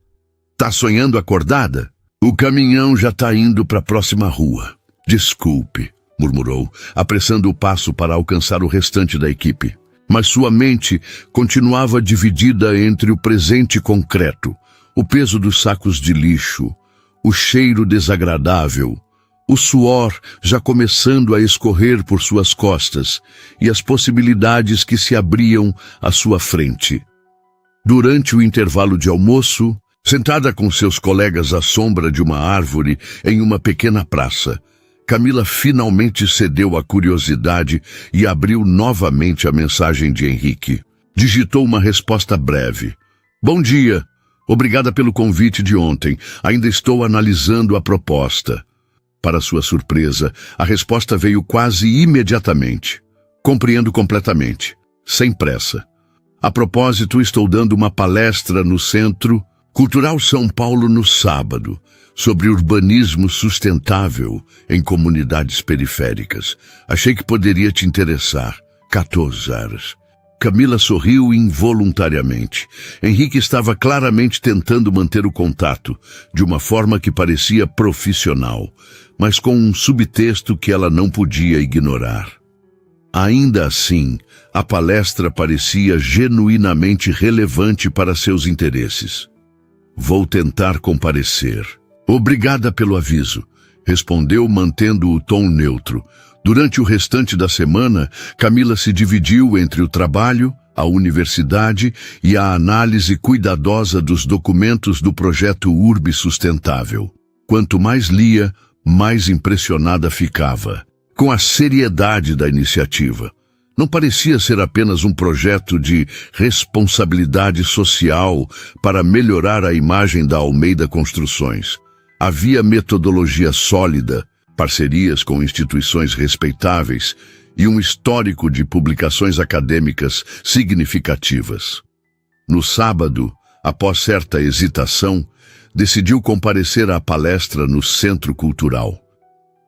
Tá sonhando acordada? O caminhão já tá indo para a próxima rua. Desculpe, murmurou, apressando o passo para alcançar o restante da equipe. Mas sua mente continuava dividida entre o presente concreto, o peso dos sacos de lixo, o cheiro desagradável, o suor já começando a escorrer por suas costas e as possibilidades que se abriam à sua frente. Durante o intervalo de almoço, sentada com seus colegas à sombra de uma árvore em uma pequena praça, Camila finalmente cedeu à curiosidade e abriu novamente a mensagem de Henrique. Digitou uma resposta breve. Bom dia. Obrigada pelo convite de ontem. Ainda estou analisando a proposta. Para sua surpresa, a resposta veio quase imediatamente. Compreendo completamente. Sem pressa. A propósito, estou dando uma palestra no Centro Cultural São Paulo no sábado, sobre urbanismo sustentável em comunidades periféricas. Achei que poderia te interessar. 14 horas. Camila sorriu involuntariamente. Henrique estava claramente tentando manter o contato, de uma forma que parecia profissional, mas com um subtexto que ela não podia ignorar. Ainda assim, a palestra parecia genuinamente relevante para seus interesses. Vou tentar comparecer. Obrigada pelo aviso, respondeu mantendo o tom neutro. Durante o restante da semana, Camila se dividiu entre o trabalho, a universidade e a análise cuidadosa dos documentos do projeto Urbe Sustentável. Quanto mais lia, mais impressionada ficava com a seriedade da iniciativa. Não parecia ser apenas um projeto de responsabilidade social para melhorar a imagem da Almeida Construções. Havia metodologia sólida, parcerias com instituições respeitáveis e um histórico de publicações acadêmicas significativas. No sábado, após certa hesitação, decidiu comparecer à palestra no Centro Cultural.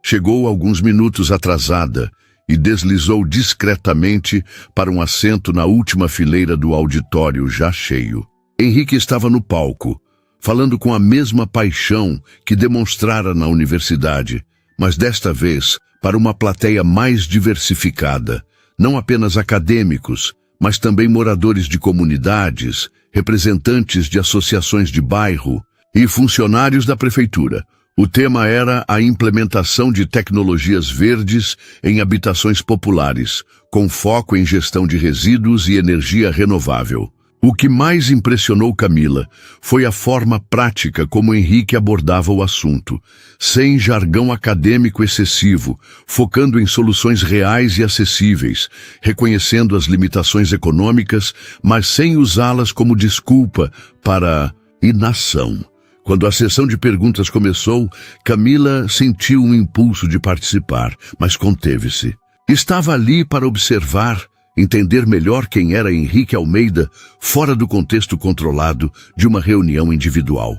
Chegou alguns minutos atrasada e deslizou discretamente para um assento na última fileira do auditório já cheio. Henrique estava no palco, falando com a mesma paixão que demonstrara na universidade, mas desta vez para uma plateia mais diversificada, não apenas acadêmicos, mas também moradores de comunidades, representantes de associações de bairro e funcionários da prefeitura. O tema era a implementação de tecnologias verdes em habitações populares, com foco em gestão de resíduos e energia renovável. O que mais impressionou Camila foi a forma prática como Henrique abordava o assunto, sem jargão acadêmico excessivo, focando em soluções reais e acessíveis, reconhecendo as limitações econômicas, mas sem usá-las como desculpa para inação. Quando a sessão de perguntas começou, Camila sentiu um impulso de participar, mas conteve-se. Estava ali para observar, entender melhor quem era Henrique Almeida, fora do contexto controlado de uma reunião individual.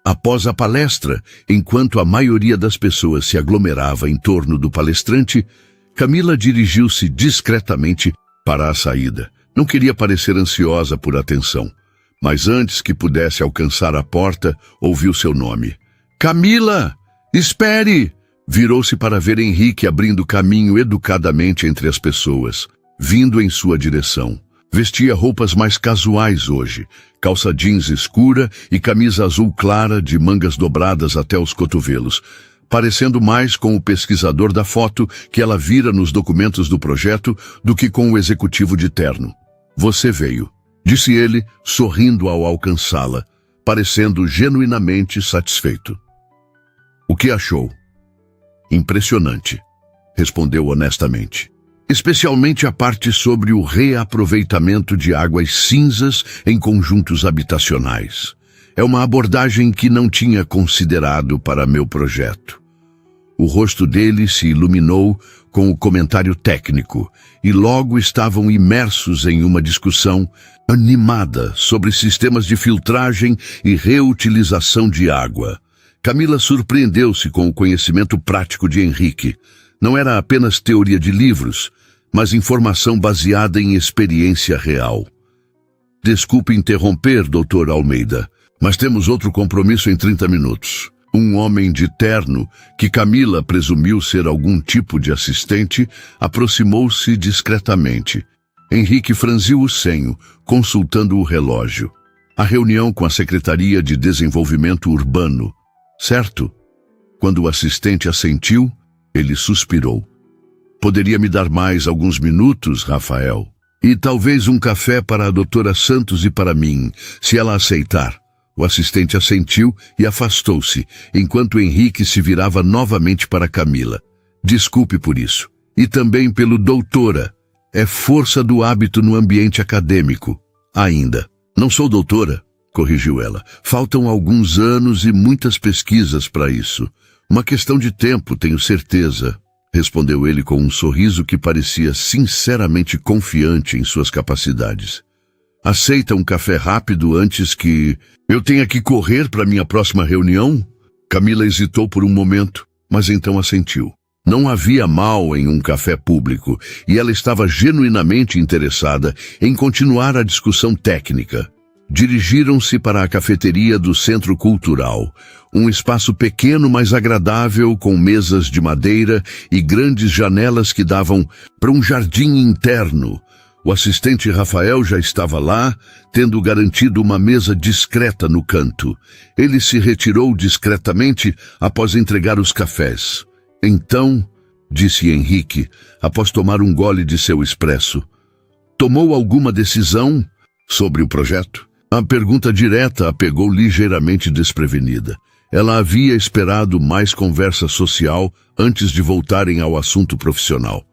Após a palestra, enquanto a maioria das pessoas se aglomerava em torno do palestrante, Camila dirigiu-se discretamente para a saída. Não queria parecer ansiosa por atenção. Mas antes que pudesse alcançar a porta, ouviu seu nome. Camila! Espere! Virou-se para ver Henrique abrindo caminho educadamente entre as pessoas, vindo em sua direção. Vestia roupas mais casuais hoje, calça jeans escura e camisa azul clara de mangas dobradas até os cotovelos, parecendo mais com o pesquisador da foto que ela vira nos documentos do projeto do que com o executivo de terno. Você veio, disse ele, sorrindo ao alcançá-la, parecendo genuinamente satisfeito. O que achou? Impressionante, respondeu honestamente. Especialmente a parte sobre o reaproveitamento de águas cinzas em conjuntos habitacionais. É uma abordagem que não tinha considerado para meu projeto. O rosto dele se iluminou com o comentário técnico e logo estavam imersos em uma discussão animada sobre sistemas de filtragem e reutilização de água. Camila surpreendeu-se com o conhecimento prático de Henrique. Não era apenas teoria de livros, mas informação baseada em experiência real. Desculpe interromper, Dr. Almeida, mas temos outro compromisso em 30 minutos. Um homem de terno, que Camila presumiu ser algum tipo de assistente, aproximou-se discretamente. Henrique franziu o senho, consultando o relógio. A reunião com a Secretaria de Desenvolvimento Urbano. Certo? Quando o assistente assentiu, ele suspirou. Poderia me dar mais alguns minutos, Rafael? E talvez um café para a doutora Santos e para mim, se ela aceitar. O assistente assentiu e afastou-se, enquanto Henrique se virava novamente para Camila. Desculpe por isso. E também pelo doutora. É força do hábito no ambiente acadêmico. Ainda. Não sou doutora, corrigiu ela. Faltam alguns anos e muitas pesquisas para isso. Uma questão de tempo, tenho certeza. Respondeu ele com um sorriso que parecia sinceramente confiante em suas capacidades. Aceita um café rápido antes que eu tenha que correr para minha próxima reunião? Camila hesitou por um momento, mas então assentiu. Não havia mal em um café público e ela estava genuinamente interessada em continuar a discussão técnica. Dirigiram-se para a cafeteria do Centro Cultural, um espaço pequeno, mas agradável, com mesas de madeira e grandes janelas que davam para um jardim interno. O assistente Rafael já estava lá, tendo garantido uma mesa discreta no canto. Ele se retirou discretamente após entregar os cafés. Então, disse Henrique, após tomar um gole de seu expresso, tomou alguma decisão sobre o projeto? A pergunta direta a pegou ligeiramente desprevenida. Ela havia esperado mais conversa social antes de voltarem ao assunto profissional.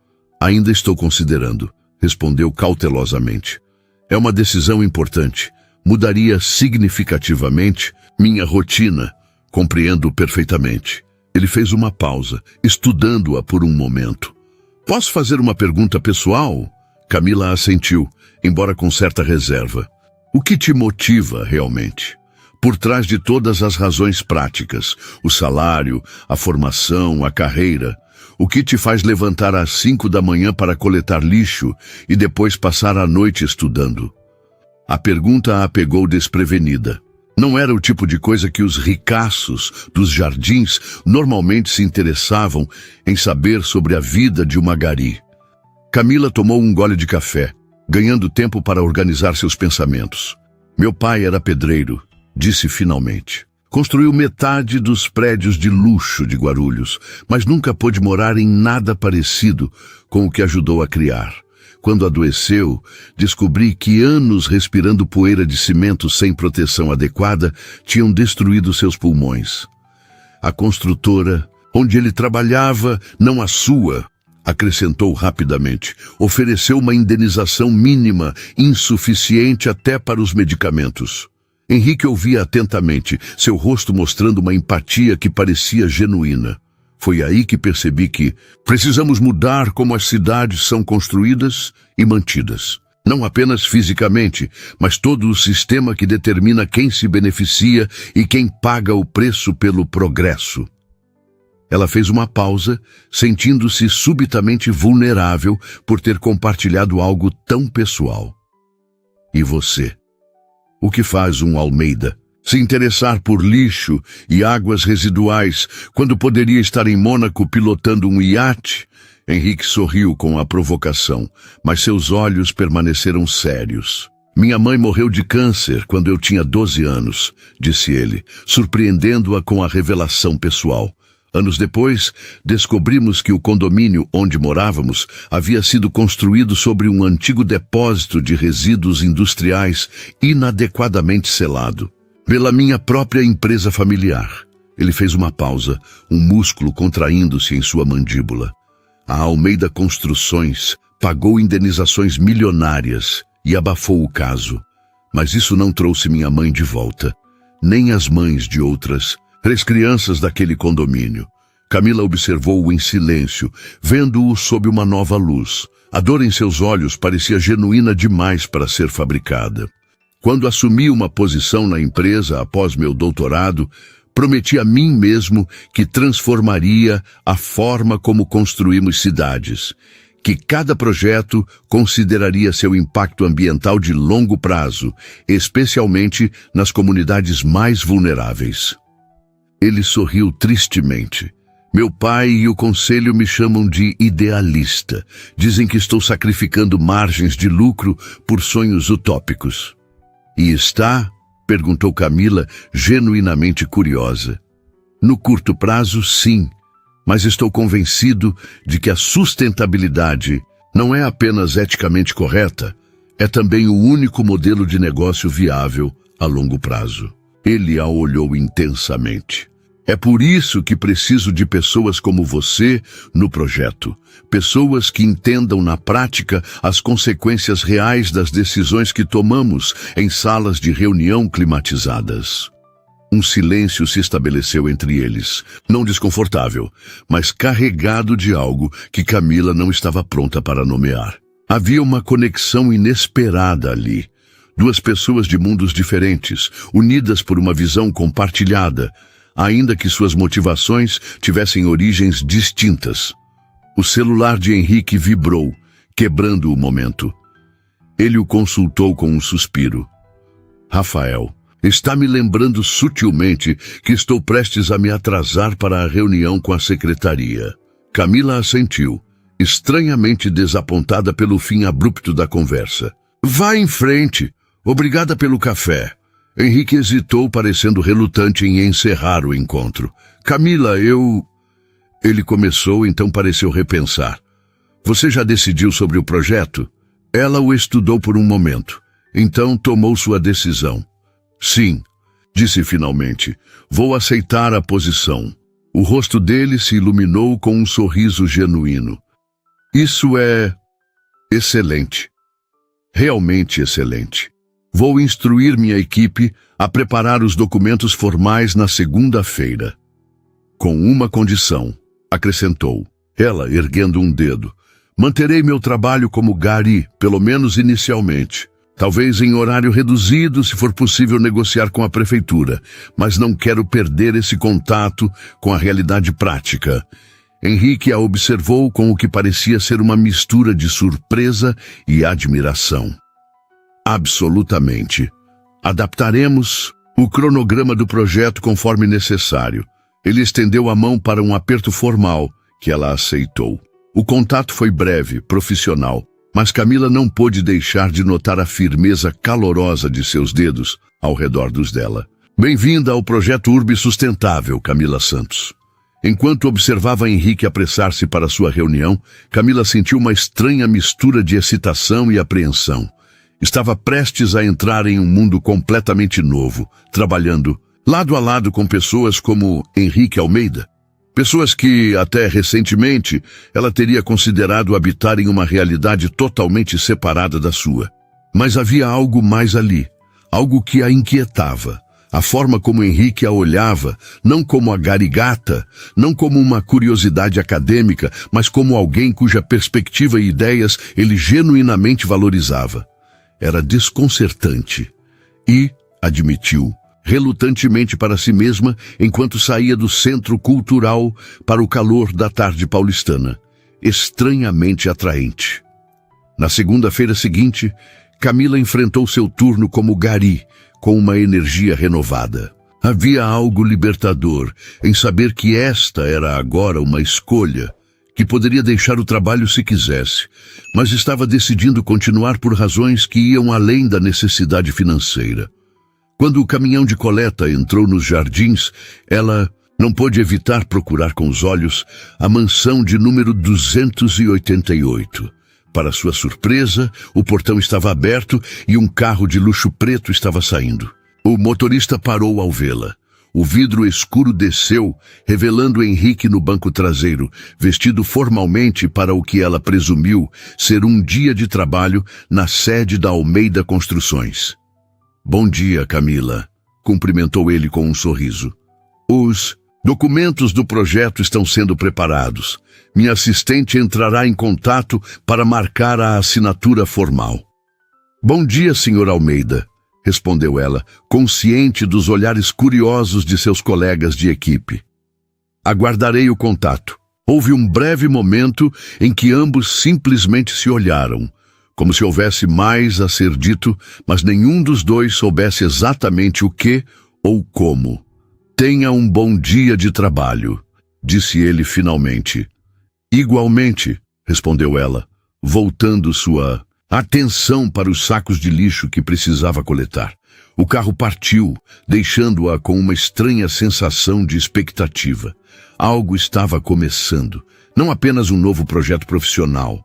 Ainda estou considerando, respondeu cautelosamente. É uma decisão importante. Mudaria significativamente minha rotina. Compreendo perfeitamente. Ele fez uma pausa, estudando-a por um momento. Posso fazer uma pergunta pessoal? Camila assentiu, embora com certa reserva. O que te motiva realmente? Por trás de todas as razões práticas, o salário, a formação, a carreira, o que te faz levantar às 5 da manhã para coletar lixo e depois passar a noite estudando? A pergunta a pegou desprevenida. Não era o tipo de coisa que os ricaços dos jardins normalmente se interessavam em saber sobre a vida de uma gari. Camila tomou um gole de café, ganhando tempo para organizar seus pensamentos. Meu pai era pedreiro, disse finalmente. Construiu metade dos prédios de luxo de Guarulhos, mas nunca pôde morar em nada parecido com o que ajudou a criar. Quando adoeceu, descobri que anos respirando poeira de cimento sem proteção adequada tinham destruído seus pulmões. A construtora, onde ele trabalhava, não a sua, acrescentou rapidamente, ofereceu uma indenização mínima, insuficiente até para os medicamentos. Henrique ouvia atentamente, seu rosto mostrando uma empatia que parecia genuína. Foi aí que percebi que precisamos mudar como as cidades são construídas e mantidas. Não apenas fisicamente, mas todo o sistema que determina quem se beneficia e quem paga o preço pelo progresso. Ela fez uma pausa, sentindo-se subitamente vulnerável por ter compartilhado algo tão pessoal. E você? O que faz um Almeida se interessar por lixo e águas residuais quando poderia estar em Mônaco pilotando um iate? Henrique sorriu com a provocação, mas seus olhos permaneceram sérios. Minha mãe morreu de câncer quando eu tinha 12 anos, disse ele, surpreendendo-a com a revelação pessoal. Anos depois, descobrimos que o condomínio onde morávamos havia sido construído sobre um antigo depósito de resíduos industriais inadequadamente selado pela minha própria empresa familiar. Ele fez uma pausa, um músculo contraindo-se em sua mandíbula. A Almeida Construções pagou indenizações milionárias e abafou o caso. Mas isso não trouxe minha mãe de volta, nem as mães de outras 3 crianças daquele condomínio. Camila observou-o em silêncio, vendo-o sob uma nova luz. A dor em seus olhos parecia genuína demais para ser fabricada. Quando assumi uma posição na empresa após meu doutorado, prometi a mim mesmo que transformaria a forma como construímos cidades, que cada projeto consideraria seu impacto ambiental de longo prazo, especialmente nas comunidades mais vulneráveis. Ele sorriu tristemente. Meu pai e o conselho me chamam de idealista. Dizem que estou sacrificando margens de lucro por sonhos utópicos. E está? Perguntou Camila, genuinamente curiosa. No curto prazo, sim, mas estou convencido de que a sustentabilidade não é apenas eticamente correta, é também o único modelo de negócio viável a longo prazo. Ele a olhou intensamente. É por isso que preciso de pessoas como você no projeto. Pessoas que entendam na prática as consequências reais das decisões que tomamos em salas de reunião climatizadas. Um silêncio se estabeleceu entre eles, não desconfortável, mas carregado de algo que Camila não estava pronta para nomear. Havia uma conexão inesperada ali. 2 pessoas de mundos diferentes, unidas por uma visão compartilhada, ainda que suas motivações tivessem origens distintas. O celular de Henrique vibrou, quebrando o momento. Ele o consultou com um suspiro. Rafael, está me lembrando sutilmente que estou prestes a me atrasar para a reunião com a secretaria. Camila assentiu, estranhamente desapontada pelo fim abrupto da conversa. Vá em frente. Obrigada pelo café. Henrique hesitou, parecendo relutante em encerrar o encontro. Camila, Ele começou, então pareceu repensar. Você já decidiu sobre o projeto? Ela o estudou por um momento. Então tomou sua decisão. Sim, disse finalmente. Vou aceitar a posição. O rosto dele se iluminou com um sorriso genuíno. Isso é excelente. Realmente excelente. Vou instruir minha equipe a preparar os documentos formais na segunda-feira. Com uma condição, acrescentou, ela erguendo um dedo. Manterei meu trabalho como Gari, pelo menos inicialmente. Talvez em horário reduzido, se for possível negociar com a prefeitura, mas não quero perder esse contato com a realidade prática. Henrique a observou com o que parecia ser uma mistura de surpresa e admiração. Absolutamente. Adaptaremos o cronograma do projeto conforme necessário. Ele estendeu a mão para um aperto formal, que ela aceitou. O contato foi breve, profissional, mas Camila não pôde deixar de notar a firmeza calorosa de seus dedos ao redor dos dela. Bem-vinda ao projeto Urbe Sustentável, Camila Santos. Enquanto observava Henrique apressar-se para sua reunião, Camila sentiu uma estranha mistura de excitação e apreensão. Estava prestes a entrar em um mundo completamente novo, trabalhando lado a lado com pessoas como Henrique Almeida. Pessoas que, até recentemente, ela teria considerado habitar em uma realidade totalmente separada da sua. Mas havia algo mais ali, algo que a inquietava. A forma como Henrique a olhava, não como a garigata, não como uma curiosidade acadêmica, mas como alguém cuja perspectiva e ideias ele genuinamente valorizava. Era desconcertante e, admitiu, relutantemente para si mesma, enquanto saía do centro cultural para o calor da tarde paulistana, estranhamente atraente. Na segunda-feira seguinte, Camila enfrentou seu turno como Gari, com uma energia renovada. Havia algo libertador em saber que esta era agora uma escolha, que poderia deixar o trabalho se quisesse, mas estava decidindo continuar por razões que iam além da necessidade financeira. Quando o caminhão de coleta entrou nos jardins, ela não pôde evitar procurar com os olhos a mansão de número 288. Para sua surpresa, o portão estava aberto e um carro de luxo preto estava saindo. O motorista parou ao vê-la. O vidro escuro desceu, revelando Henrique no banco traseiro, vestido formalmente para o que ela presumiu ser um dia de trabalho na sede da Almeida Construções. "Bom dia, Camila", cumprimentou ele com um sorriso. "Os documentos do projeto estão sendo preparados. Minha assistente entrará em contato para marcar a assinatura formal." "Bom dia, Sr. Almeida", respondeu ela, consciente dos olhares curiosos de seus colegas de equipe. "Aguardarei o contato." Houve um breve momento em que ambos simplesmente se olharam, como se houvesse mais a ser dito, mas nenhum dos dois soubesse exatamente o que ou como. "Tenha um bom dia de trabalho", disse ele finalmente. "Igualmente", respondeu ela, voltando sua atenção para os sacos de lixo que precisava coletar. O carro partiu, deixando-a com uma estranha sensação de expectativa. Algo estava começando. Não apenas um novo projeto profissional,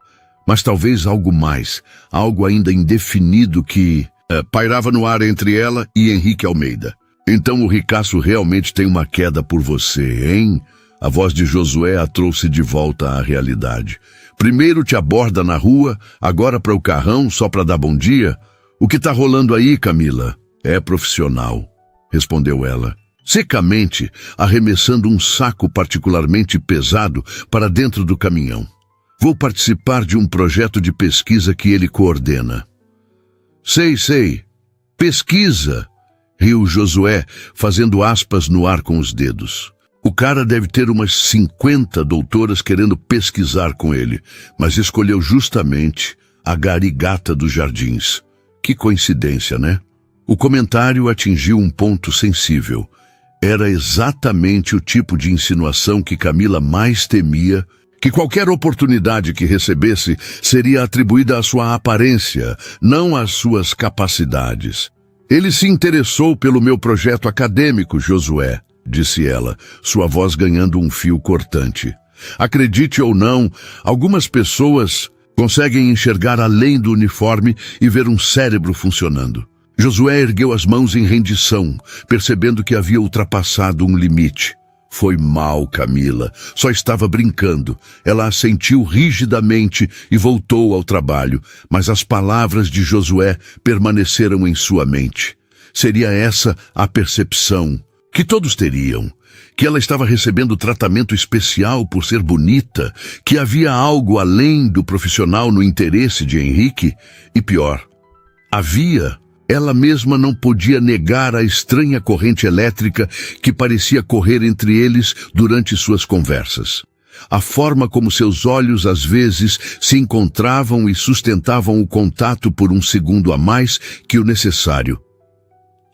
mas talvez algo mais, algo ainda indefinido que pairava no ar entre ela e Henrique Almeida. "Então o ricaço realmente tem uma queda por você, hein?" A voz de Josué a trouxe de volta à realidade. "Primeiro te aborda na rua, agora para o carrão só para dar bom dia? O que está rolando aí, Camila?" "É profissional", respondeu ela, secamente, arremessando um saco particularmente pesado para dentro do caminhão. "Vou participar de um projeto de pesquisa que ele coordena." Sei. Pesquisa", riu Josué, fazendo aspas no ar com os dedos. "O cara deve ter umas 50 doutoras querendo pesquisar com ele, mas escolheu justamente a garigata dos jardins. Que coincidência, né?" O comentário atingiu um ponto sensível. Era exatamente o tipo de insinuação que Camila mais temia, que qualquer oportunidade que recebesse seria atribuída à sua aparência, não às suas capacidades. "Ele se interessou pelo meu projeto acadêmico, Josué", disse ela, sua voz ganhando um fio cortante. "Acredite ou não, algumas pessoas conseguem enxergar além do uniforme e ver um cérebro funcionando." Josué ergueu as mãos em rendição, percebendo que havia ultrapassado um limite. "Foi mal, Camila. Só estava brincando." Ela assentiu rigidamente e voltou ao trabalho, mas as palavras de Josué permaneceram em sua mente. Seria essa a percepção que todos teriam, que ela estava recebendo tratamento especial por ser bonita, que havia algo além do profissional no interesse de Henrique, e pior, ela mesma não podia negar a estranha corrente elétrica que parecia correr entre eles durante suas conversas. A forma como seus olhos às vezes se encontravam e sustentavam o contato por um segundo a mais que o necessário.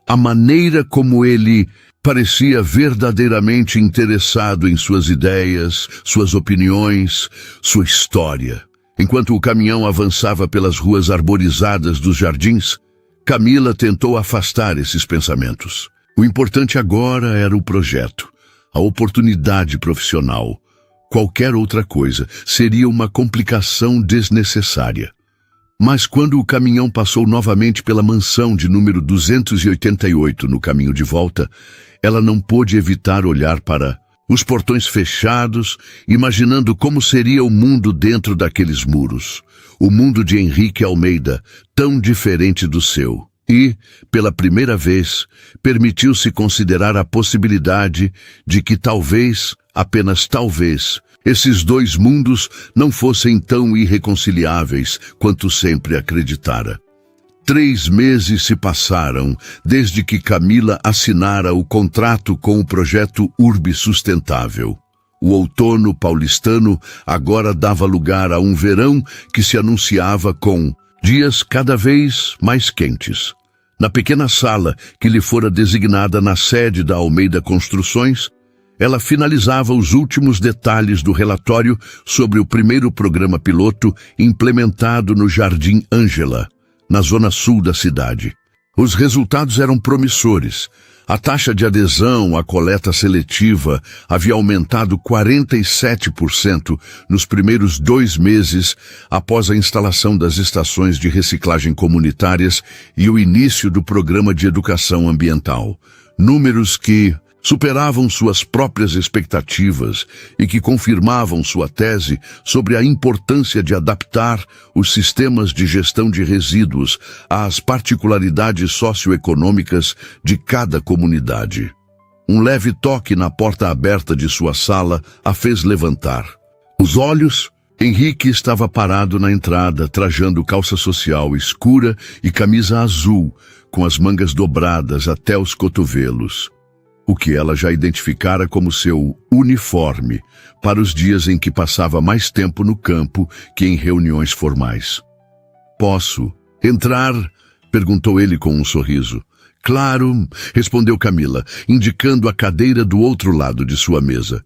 A maneira como ele parecia verdadeiramente interessado em suas ideias, suas opiniões, sua história. Enquanto o caminhão avançava pelas ruas arborizadas dos jardins, Camila tentou afastar esses pensamentos. O importante agora era o projeto, a oportunidade profissional. Qualquer outra coisa seria uma complicação desnecessária. Mas quando o caminhão passou novamente pela mansão de número 288 no caminho de volta, ela não pôde evitar olhar para os portões fechados, imaginando como seria o mundo dentro daqueles muros. O mundo de Henrique Almeida, tão diferente do seu. E, pela primeira vez, permitiu-se considerar a possibilidade de que talvez, apenas talvez, esses dois mundos não fossem tão irreconciliáveis quanto sempre acreditara. 3 meses se passaram desde que Camila assinara o contrato com o projeto Urbe Sustentável. O outono paulistano agora dava lugar a um verão que se anunciava com dias cada vez mais quentes. Na pequena sala que lhe fora designada na sede da Almeida Construções, ela finalizava os últimos detalhes do relatório sobre o primeiro programa piloto implementado no Jardim Ângela, na zona sul da cidade. Os resultados eram promissores. A taxa de adesão à coleta seletiva havia aumentado 47% nos primeiros 2 meses após a instalação das estações de reciclagem comunitárias e o início do programa de educação ambiental. Números que superavam suas próprias expectativas e que confirmavam sua tese sobre a importância de adaptar os sistemas de gestão de resíduos às particularidades socioeconômicas de cada comunidade. Um leve toque na porta aberta de sua sala a fez levantar. Os olhos, Henrique estava parado na entrada, trajando calça social escura e camisa azul, com as mangas dobradas até os cotovelos, o que ela já identificara como seu uniforme para os dias em que passava mais tempo no campo que em reuniões formais. "Posso entrar?" perguntou ele com um sorriso. "Claro", respondeu Camila, indicando a cadeira do outro lado de sua mesa.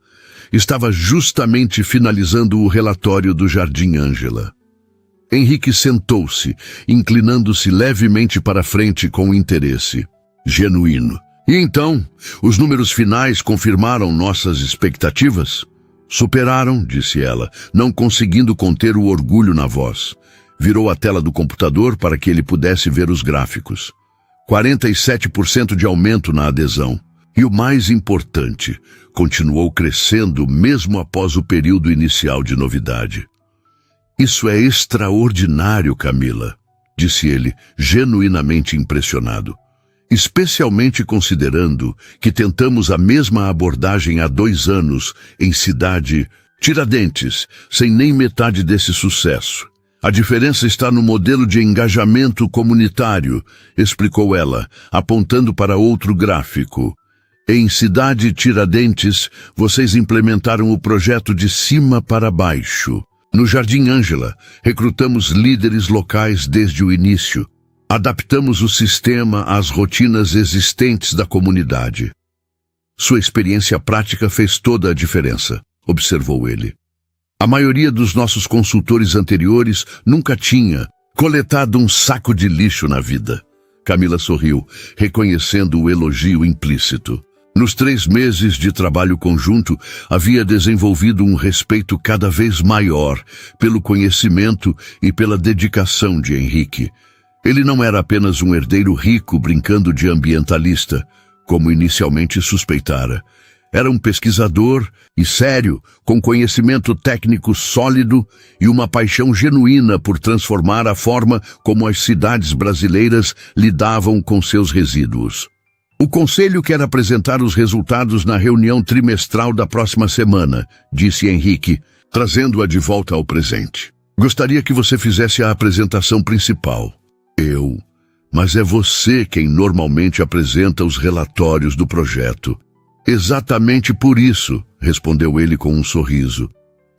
Estava justamente finalizando o relatório do Jardim Ângela. Henrique sentou-se, inclinando-se levemente para frente com interesse genuíno. "E então, os números finais confirmaram nossas expectativas?" "Superaram", disse ela, não conseguindo conter o orgulho na voz. Virou a tela do computador para que ele pudesse ver os gráficos. 47% de aumento na adesão. E o mais importante, continuou crescendo mesmo após o período inicial de novidade. "Isso é extraordinário, Camila", disse ele, genuinamente impressionado. "Especialmente considerando que tentamos a mesma abordagem há 2 anos em cidade Tiradentes, sem nem metade desse sucesso. A diferença está no modelo de engajamento comunitário", explicou ela, apontando para outro gráfico. "Em cidade Tiradentes, vocês implementaram o projeto de cima para baixo. No Jardim Ângela, recrutamos líderes locais desde o início. Adaptamos o sistema às rotinas existentes da comunidade." "Sua experiência prática fez toda a diferença", observou ele. "A maioria dos nossos consultores anteriores nunca tinha coletado um saco de lixo na vida." Camila sorriu, reconhecendo o elogio implícito. Nos 3 meses de trabalho conjunto, havia desenvolvido um respeito cada vez maior pelo conhecimento e pela dedicação de Henrique. Ele não era apenas um herdeiro rico brincando de ambientalista, como inicialmente suspeitara. Era um pesquisador e sério, com conhecimento técnico sólido e uma paixão genuína por transformar a forma como as cidades brasileiras lidavam com seus resíduos. "O conselho quer apresentar os resultados na reunião trimestral da próxima semana", disse Henrique, trazendo-a de volta ao presente. "Gostaria que você fizesse a apresentação principal." Mas é você quem normalmente apresenta os relatórios do projeto." "Exatamente por isso", respondeu ele com um sorriso.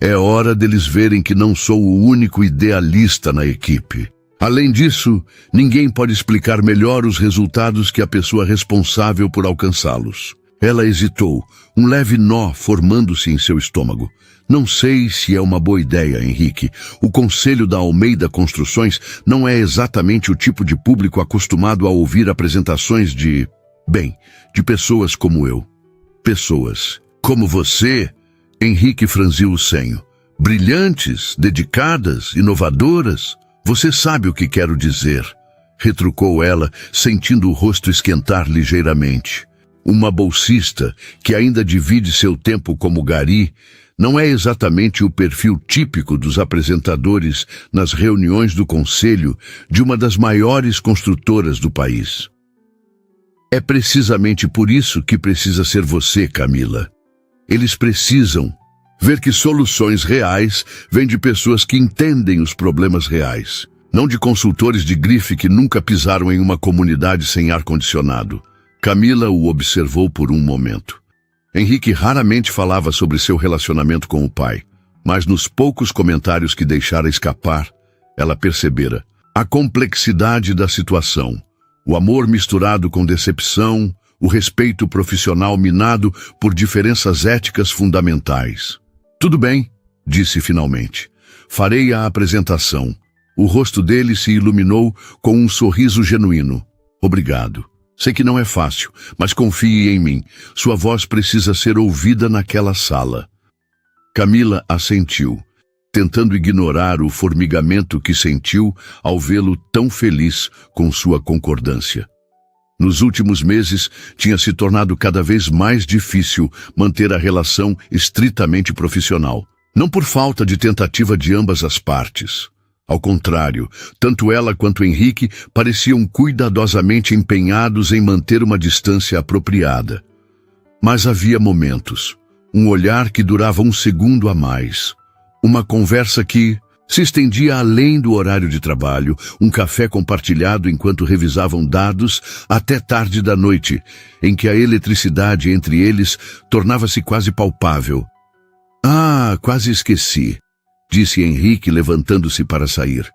"É hora deles verem que não sou o único idealista na equipe. Além disso, ninguém pode explicar melhor os resultados que a pessoa responsável por alcançá-los." Ela hesitou, um leve nó formando-se em seu estômago. "Não sei se é uma boa ideia, Henrique. O Conselho da Almeida Construções não é exatamente o tipo de público acostumado a ouvir apresentações de pessoas como eu." "Pessoas como você?" Henrique franziu o senho. "Brilhantes, dedicadas, inovadoras. Você sabe o que quero dizer", retrucou ela, sentindo o rosto esquentar ligeiramente. Uma bolsista que ainda divide seu tempo como gari não é exatamente o perfil típico dos apresentadores nas reuniões do conselho de uma das maiores construtoras do país. "É precisamente por isso que precisa ser você, Camila. Eles precisam ver que soluções reais vêm de pessoas que entendem os problemas reais, não de consultores de grife que nunca pisaram em uma comunidade sem ar-condicionado." Camila o observou por um momento. Henrique raramente falava sobre seu relacionamento com o pai, mas nos poucos comentários que deixara escapar, ela percebera a complexidade da situação, O amor misturado com decepção, o respeito profissional minado por diferenças éticas fundamentais. Tudo bem, disse finalmente. Farei a apresentação. O rosto dele se iluminou com um sorriso genuíno. Obrigado. Sei que não é fácil, mas confie em mim. Sua voz precisa ser ouvida naquela sala. Camila assentiu, tentando ignorar o formigamento que sentiu ao vê-lo tão feliz com sua concordância. Nos últimos meses, tinha se tornado cada vez mais difícil manter a relação estritamente profissional. Não por falta de tentativa de ambas as partes. Ao contrário, tanto ela quanto Henrique pareciam cuidadosamente empenhados em manter uma distância apropriada. Mas havia momentos, um olhar que durava um segundo a mais, uma conversa que se estendia além do horário de trabalho, um café compartilhado enquanto revisavam dados até tarde da noite, em que a eletricidade entre eles tornava-se quase palpável. Ah, quase esqueci, disse Henrique levantando-se para sair.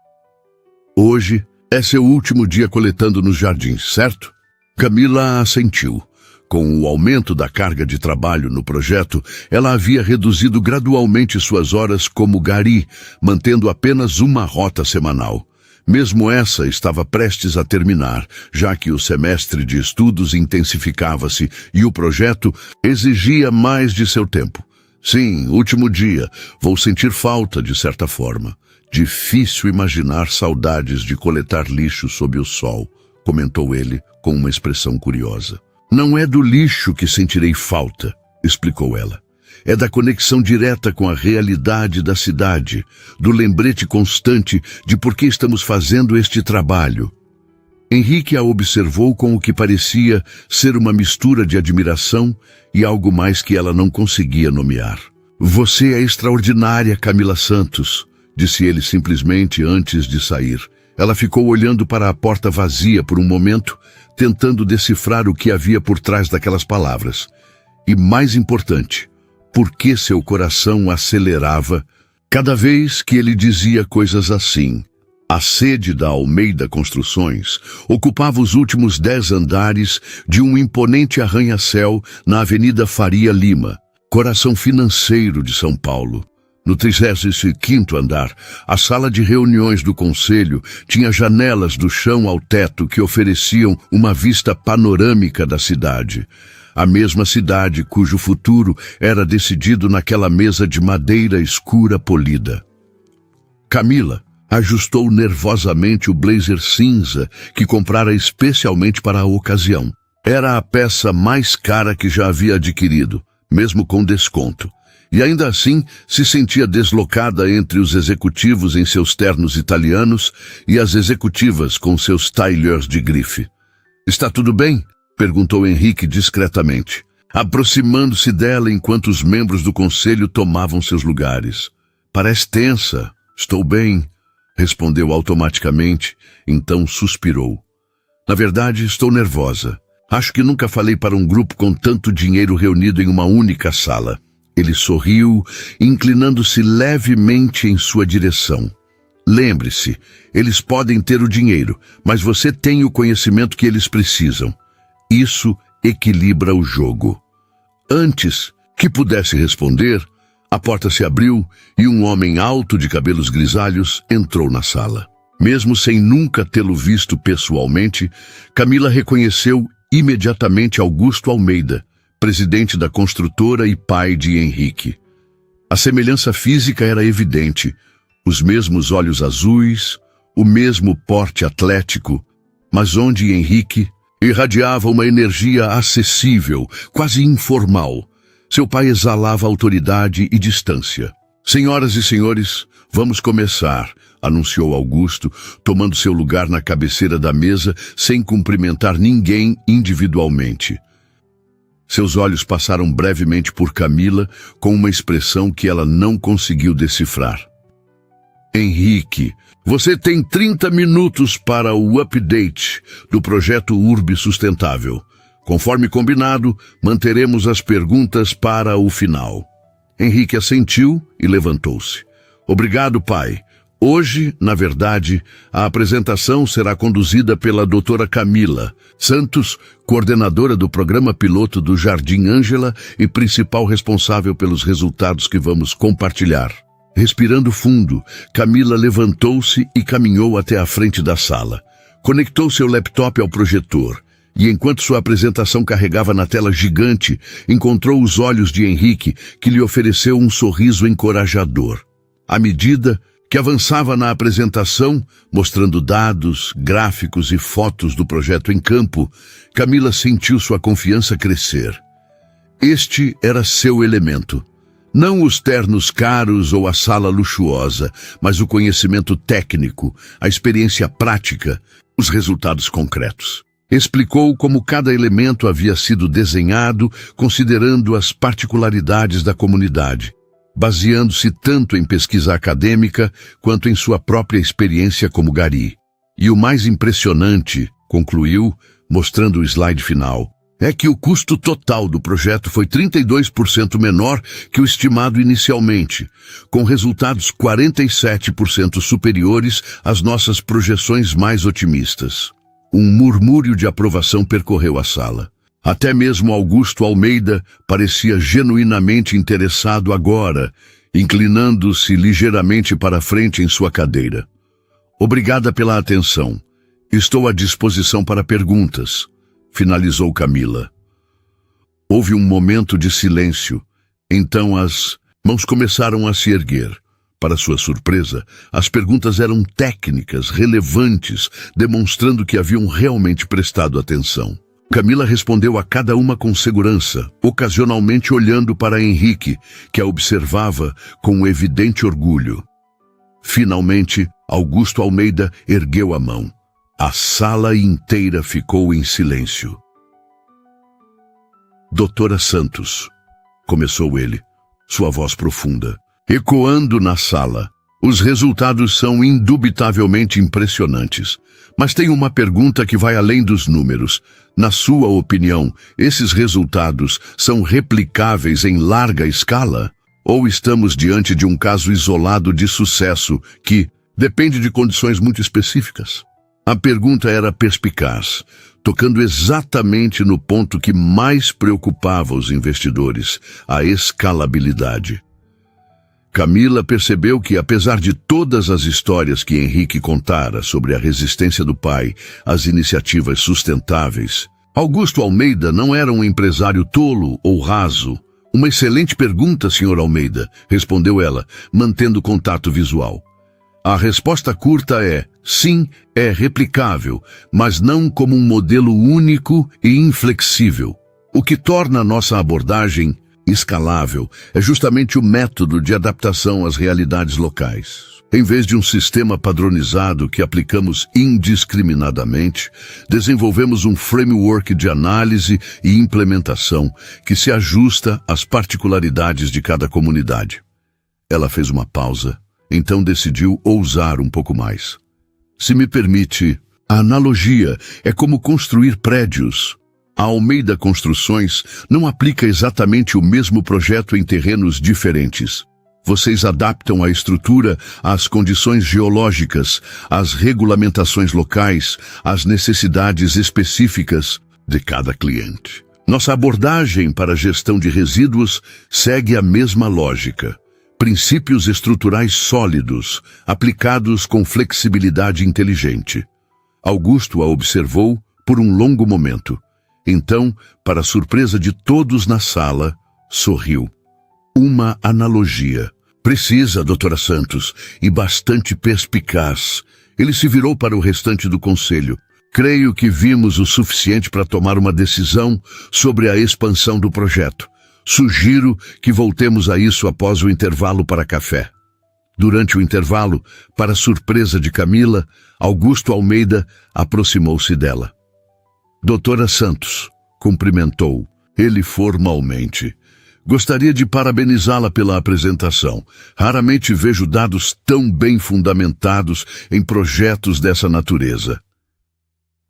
Hoje é seu último dia coletando nos jardins, certo? Camila assentiu. Com o aumento da carga de trabalho no projeto, ela havia reduzido gradualmente suas horas como gari, mantendo apenas uma rota semanal. Mesmo essa estava prestes a terminar, já que o semestre de estudos intensificava-se e o projeto exigia mais de seu tempo. Sim, último dia. Vou sentir falta, de certa forma. Difícil imaginar saudades de coletar lixo sob o sol, comentou ele com uma expressão curiosa. Não é do lixo que sentirei falta, explicou ela. É da conexão direta com a realidade da cidade, do lembrete constante de por que estamos fazendo este trabalho. Henrique a observou com o que parecia ser uma mistura de admiração e algo mais que ela não conseguia nomear. Você é extraordinária, Camila Santos, disse ele simplesmente antes de sair. Ela ficou olhando para a porta vazia por um momento, tentando decifrar o que havia por trás daquelas palavras. E mais importante, por que seu coração acelerava cada vez que ele dizia coisas assim. A sede da Almeida Construções ocupava os últimos 10 andares de um imponente arranha-céu na Avenida Faria Lima, coração financeiro de São Paulo. No 35º andar, a sala de reuniões do conselho tinha janelas do chão ao teto que ofereciam uma vista panorâmica da cidade. A mesma cidade cujo futuro era decidido naquela mesa de madeira escura polida. Camila ajustou nervosamente o blazer cinza que comprara especialmente para a ocasião. Era a peça mais cara que já havia adquirido, mesmo com desconto. E ainda assim se sentia deslocada entre os executivos em seus ternos italianos e as executivas com seus tailleurs de grife. Está tudo bem? Perguntou Henrique discretamente, aproximando-se dela enquanto os membros do conselho tomavam seus lugares. Parece tensa. Estou bem, respondeu automaticamente, então suspirou. Na verdade, estou nervosa. Acho que nunca falei para um grupo com tanto dinheiro reunido em uma única sala. Ele sorriu, inclinando-se levemente em sua direção. Lembre-se, eles podem ter o dinheiro, mas você tem o conhecimento que eles precisam. Isso equilibra o jogo. Antes que pudesse responder, a porta se abriu e um homem alto de cabelos grisalhos entrou na sala. Mesmo sem nunca tê-lo visto pessoalmente, Camila reconheceu imediatamente Augusto Almeida, presidente da construtora e pai de Henrique. A semelhança física era evidente, os mesmos olhos azuis, o mesmo porte atlético, mas onde Henrique irradiava uma energia acessível, quase informal. Seu pai exalava autoridade e distância. Senhoras e senhores, vamos começar, anunciou Augusto, tomando seu lugar na cabeceira da mesa sem cumprimentar ninguém individualmente. Seus olhos passaram brevemente por Camila com uma expressão que ela não conseguiu decifrar. Henrique, você tem 30 minutos para o update do projeto Urbe Sustentável. Conforme combinado, manteremos as perguntas para o final. Henrique assentiu e levantou-se. Obrigado, pai. Hoje, na verdade, a apresentação será conduzida pela doutora Camila Santos, coordenadora do programa piloto do Jardim Ângela e principal responsável pelos resultados que vamos compartilhar. Respirando fundo, Camila levantou-se e caminhou até a frente da sala. Conectou seu laptop ao projetor e, enquanto sua apresentação carregava na tela gigante, encontrou os olhos de Henrique, que lhe ofereceu um sorriso encorajador. À medida que avançava na apresentação, mostrando dados, gráficos e fotos do projeto em campo, Camila sentiu sua confiança crescer. Este era seu elemento. Não os ternos caros ou a sala luxuosa, mas o conhecimento técnico, a experiência prática, os resultados concretos. Explicou como cada elemento havia sido desenhado, considerando as particularidades da comunidade, baseando-se tanto em pesquisa acadêmica quanto em sua própria experiência como gari. E o mais impressionante, concluiu, mostrando o slide final, é que o custo total do projeto foi 32% menor que o estimado inicialmente, com resultados 47% superiores às nossas projeções mais otimistas. Um murmúrio de aprovação percorreu a sala. Até mesmo Augusto Almeida parecia genuinamente interessado agora, inclinando-se ligeiramente para frente em sua cadeira. Obrigada pela atenção. Estou à disposição para perguntas, finalizou Camila. Houve um momento de silêncio. Então as mãos começaram a se erguer. Para sua surpresa, as perguntas eram técnicas, relevantes, demonstrando que haviam realmente prestado atenção. Camila respondeu a cada uma com segurança, ocasionalmente olhando para Henrique, que a observava com um evidente orgulho. Finalmente, Augusto Almeida ergueu a mão. A sala inteira ficou em silêncio. Doutora Santos, começou ele, sua voz profunda, ecoando na sala. Os resultados são indubitavelmente impressionantes. Mas tem uma pergunta que vai além dos números. Na sua opinião, esses resultados são replicáveis em larga escala? Ou estamos diante de um caso isolado de sucesso que depende de condições muito específicas? A pergunta era perspicaz, tocando exatamente no ponto que mais preocupava os investidores, a escalabilidade. Camila percebeu que, apesar de todas as histórias que Henrique contara sobre a resistência do pai às iniciativas sustentáveis, Augusto Almeida não era um empresário tolo ou raso. Uma excelente pergunta, Sr. Almeida, respondeu ela, mantendo contato visual. A resposta curta é, sim, é replicável, mas não como um modelo único e inflexível. O que torna nossa abordagem escalável é justamente o método de adaptação às realidades locais. Em vez de um sistema padronizado que aplicamos indiscriminadamente, desenvolvemos um framework de análise e implementação que se ajusta às particularidades de cada comunidade. Ela fez uma pausa, então decidiu ousar um pouco mais. Se me permite, a analogia é como construir prédios. A Almeida Construções não aplica exatamente o mesmo projeto em terrenos diferentes. Vocês adaptam a estrutura às condições geológicas, às regulamentações locais, às necessidades específicas de cada cliente. Nossa abordagem para a gestão de resíduos segue a mesma lógica. Princípios estruturais sólidos, aplicados com flexibilidade inteligente. Augusto a observou por um longo momento. Então, para surpresa de todos na sala, sorriu. Uma analogia. Precisa, doutora Santos, e bastante perspicaz. Ele se virou para o restante do conselho. Creio que vimos o suficiente para tomar uma decisão sobre a expansão do projeto. Sugiro que voltemos a isso após o intervalo para café. Durante o intervalo, para surpresa de Camila, Augusto Almeida aproximou-se dela. Doutora Santos, cumprimentou ele formalmente. Gostaria de parabenizá-la pela apresentação. Raramente vejo dados tão bem fundamentados em projetos dessa natureza.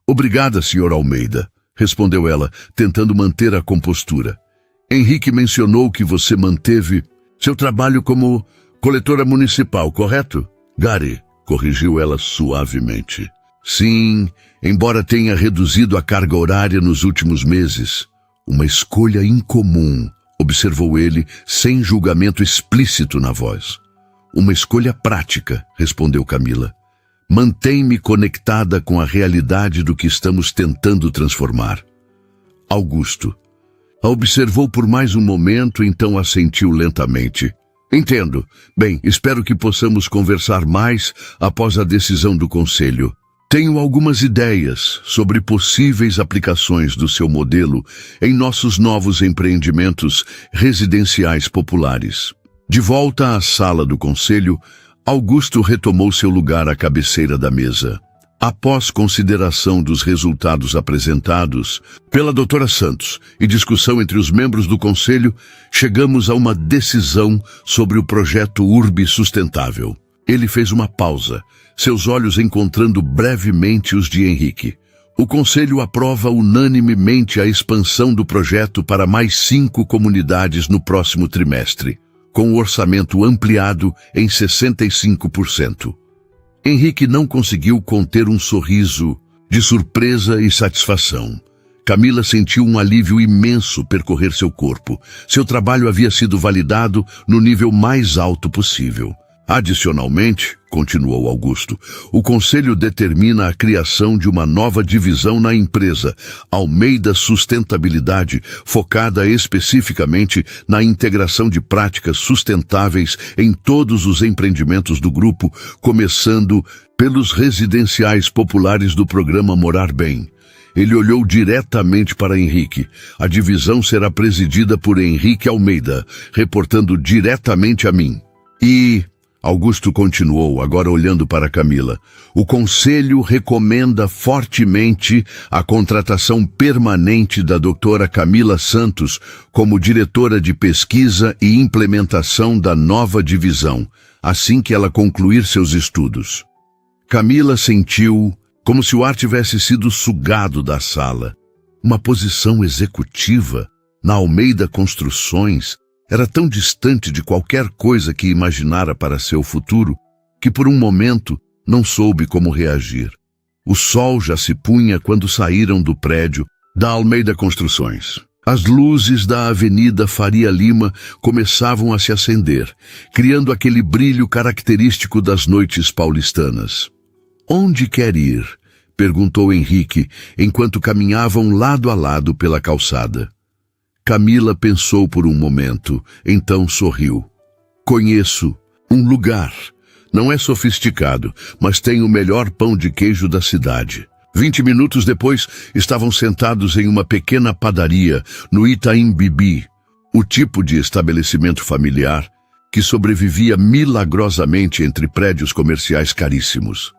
Obrigada, Sr. Almeida, respondeu ela, tentando manter a compostura. Henrique mencionou que você manteve seu trabalho como coletora municipal, correto? Gary, corrigiu ela suavemente. Sim, embora tenha reduzido a carga horária nos últimos meses. Uma escolha incomum, observou ele, sem julgamento explícito na voz. Uma escolha prática, respondeu Camila. Mantém-me conectada com a realidade do que estamos tentando transformar. Augusto a observou por mais um momento, então assentiu lentamente. Entendo. Bem, espero que possamos conversar mais após a decisão do conselho. Tenho algumas ideias sobre possíveis aplicações do seu modelo em nossos novos empreendimentos residenciais populares. De volta à sala do conselho, Augusto retomou seu lugar à cabeceira da mesa. Após consideração dos resultados apresentados pela doutora Santos e discussão entre os membros do conselho, chegamos a uma decisão sobre o projeto Urbe Sustentável. Ele fez uma pausa, seus olhos encontrando brevemente os de Henrique. O conselho aprova unanimemente a expansão do projeto para mais 5 comunidades no próximo trimestre, com o orçamento ampliado em 65%. Henrique não conseguiu conter um sorriso de surpresa e satisfação. Camila sentiu um alívio imenso percorrer seu corpo. Seu trabalho havia sido validado no nível mais alto possível. Adicionalmente, continuou Augusto, o Conselho determina a criação de uma nova divisão na empresa, Almeida Sustentabilidade, focada especificamente na integração de práticas sustentáveis em todos os empreendimentos do grupo, começando pelos residenciais populares do programa Morar Bem. Ele olhou diretamente para Henrique. A divisão será presidida por Henrique Almeida, reportando diretamente a mim. Augusto continuou, agora olhando para Camila. O Conselho recomenda fortemente a contratação permanente da doutora Camila Santos como diretora de pesquisa e implementação da nova divisão, assim que ela concluir seus estudos. Camila sentiu como se o ar tivesse sido sugado da sala. Uma posição executiva na Almeida Construções era tão distante de qualquer coisa que imaginara para seu futuro, que por um momento não soube como reagir. O sol já se punha quando saíram do prédio da Almeida Construções. As luzes da Avenida Faria Lima começavam a se acender, criando aquele brilho característico das noites paulistanas. Onde quer ir? Perguntou Henrique, enquanto caminhavam lado a lado pela calçada. Camila pensou por um momento, então sorriu. Conheço um lugar. Não é sofisticado, mas tem o melhor pão de queijo da cidade. 20 minutos depois, estavam sentados em uma pequena padaria no Itaim Bibi, o tipo de estabelecimento familiar que sobrevivia milagrosamente entre prédios comerciais caríssimos.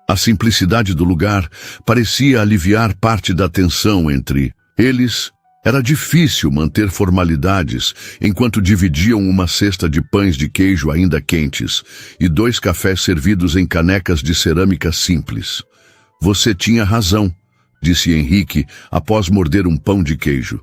A simplicidade do lugar parecia aliviar parte da tensão entre eles. Era difícil manter formalidades enquanto dividiam uma cesta de pães de queijo ainda quentes e 2 cafés servidos em canecas de cerâmica simples. Você tinha razão, disse Henrique após morder um pão de queijo.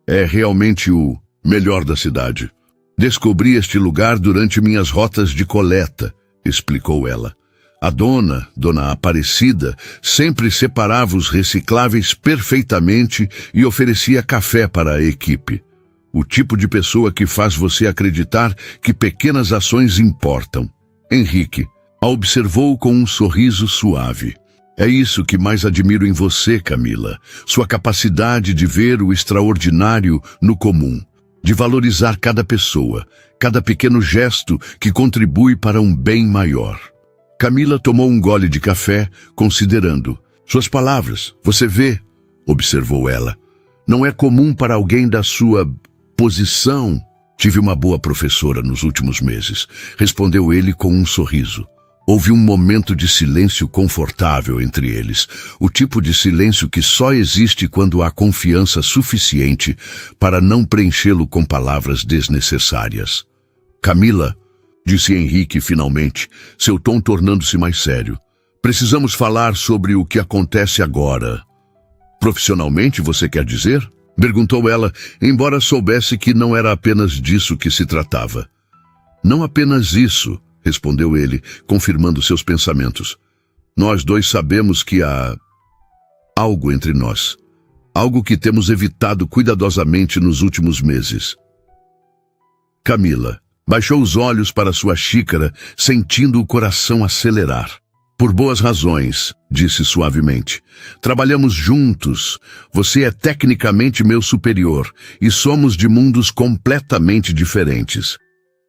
É realmente o melhor da cidade. Descobri este lugar durante minhas rotas de coleta, explicou ela. A dona Aparecida, sempre separava os recicláveis perfeitamente e oferecia café para a equipe. O tipo de pessoa que faz você acreditar que pequenas ações importam. Henrique a observou com um sorriso suave. É isso que mais admiro em você, Camila. Sua capacidade de ver o extraordinário no comum. De valorizar cada pessoa, cada pequeno gesto que contribui para um bem maior. Camila tomou um gole de café, considerando. Suas palavras, você vê, observou ela. Não é comum para alguém da sua posição. Tive uma boa professora nos últimos meses, respondeu ele com um sorriso. Houve um momento de silêncio confortável entre eles, o tipo de silêncio que só existe quando há confiança suficiente para não preenchê-lo com palavras desnecessárias. Camila, disse Henrique finalmente, seu tom tornando-se mais sério. Precisamos falar sobre o que acontece agora. Profissionalmente, você quer dizer? Perguntou ela, embora soubesse que não era apenas disso que se tratava. Não apenas isso, respondeu ele, confirmando seus pensamentos. Nós dois sabemos que há algo entre nós. Algo que temos evitado cuidadosamente nos últimos meses. Camila baixou os olhos para sua xícara, sentindo o coração acelerar. Por boas razões, disse suavemente. Trabalhamos juntos. Você é tecnicamente meu superior e somos de mundos completamente diferentes.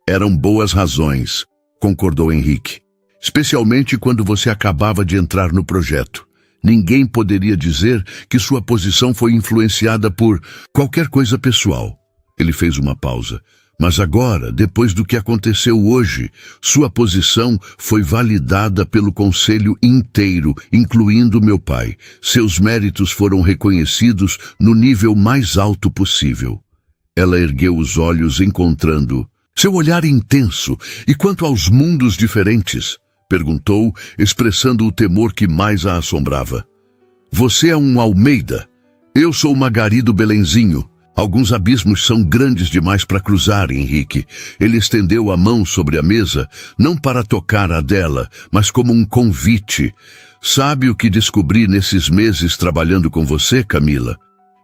Eram boas razões, concordou Henrique. Especialmente quando você acabava de entrar no projeto. Ninguém poderia dizer que sua posição foi influenciada por qualquer coisa pessoal. Ele fez uma pausa. Mas agora, depois do que aconteceu hoje, sua posição foi validada pelo conselho inteiro, incluindo meu pai. Seus méritos foram reconhecidos no nível mais alto possível. Ela ergueu os olhos, encontrando seu olhar intenso. E quanto aos mundos diferentes? Perguntou, expressando o temor que mais a assombrava. Você é um Almeida. Eu sou Magari do Belenzinho. Alguns abismos são grandes demais para cruzar, Henrique. Ele estendeu a mão sobre a mesa, não para tocar a dela, mas como um convite. Sabe o que descobri nesses meses trabalhando com você, Camila?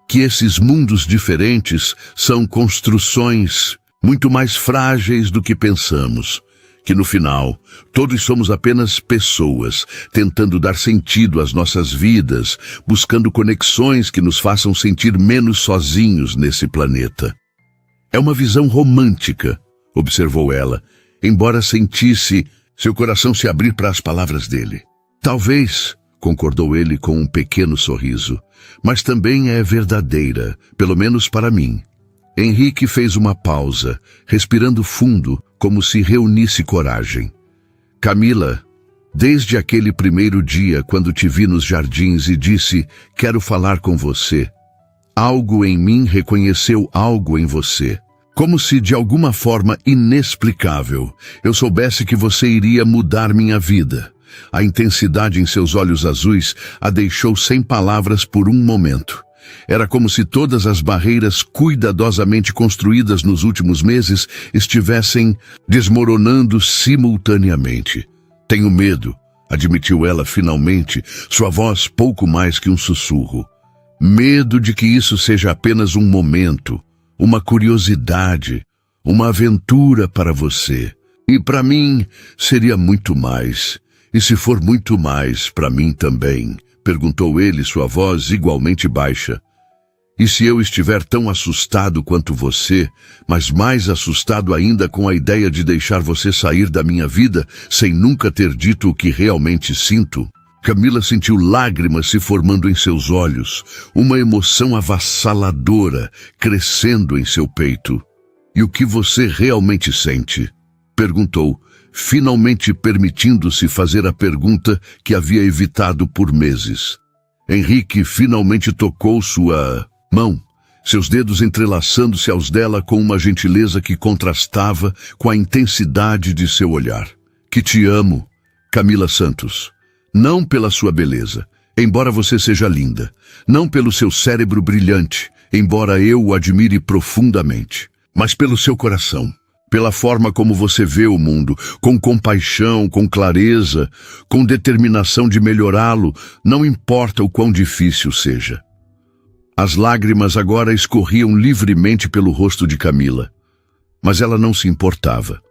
Que esses mundos diferentes são construções muito mais frágeis do que pensamos. Que no final, todos somos apenas pessoas, tentando dar sentido às nossas vidas, buscando conexões que nos façam sentir menos sozinhos nesse planeta. É uma visão romântica, observou ela, embora sentisse seu coração se abrir para as palavras dele. Talvez, concordou ele com um pequeno sorriso, mas também é verdadeira, pelo menos para mim. Henrique fez uma pausa, respirando fundo, como se reunisse coragem. Camila, desde aquele primeiro dia quando te vi nos jardins e disse, quero falar com você, algo em mim reconheceu algo em você. Como se de alguma forma inexplicável eu soubesse que você iria mudar minha vida. A intensidade em seus olhos azuis a deixou sem palavras por um momento. Era como se todas as barreiras cuidadosamente construídas nos últimos meses estivessem desmoronando simultaneamente. Tenho medo, admitiu ela finalmente, sua voz pouco mais que um sussurro. Medo de que isso seja apenas um momento, uma curiosidade, uma aventura para você. E para mim seria muito mais. E se for muito mais, para mim também. Perguntou ele, sua voz igualmente baixa. E se eu estiver tão assustado quanto você, mas mais assustado ainda com a ideia de deixar você sair da minha vida sem nunca ter dito o que realmente sinto? Camila sentiu lágrimas se formando em seus olhos, uma emoção avassaladora crescendo em seu peito. E o que você realmente sente? Perguntou, finalmente permitindo-se fazer a pergunta que havia evitado por meses. Henrique finalmente tocou sua mão, seus dedos entrelaçando-se aos dela com uma gentileza que contrastava com a intensidade de seu olhar. Que te amo, Camila Santos. Não pela sua beleza, embora você seja linda. Não pelo seu cérebro brilhante, embora eu o admire profundamente. Mas pelo seu coração. Pela forma como você vê o mundo, com compaixão, com clareza, com determinação de melhorá-lo, não importa o quão difícil seja. As lágrimas agora escorriam livremente pelo rosto de Camila, mas ela não se importava.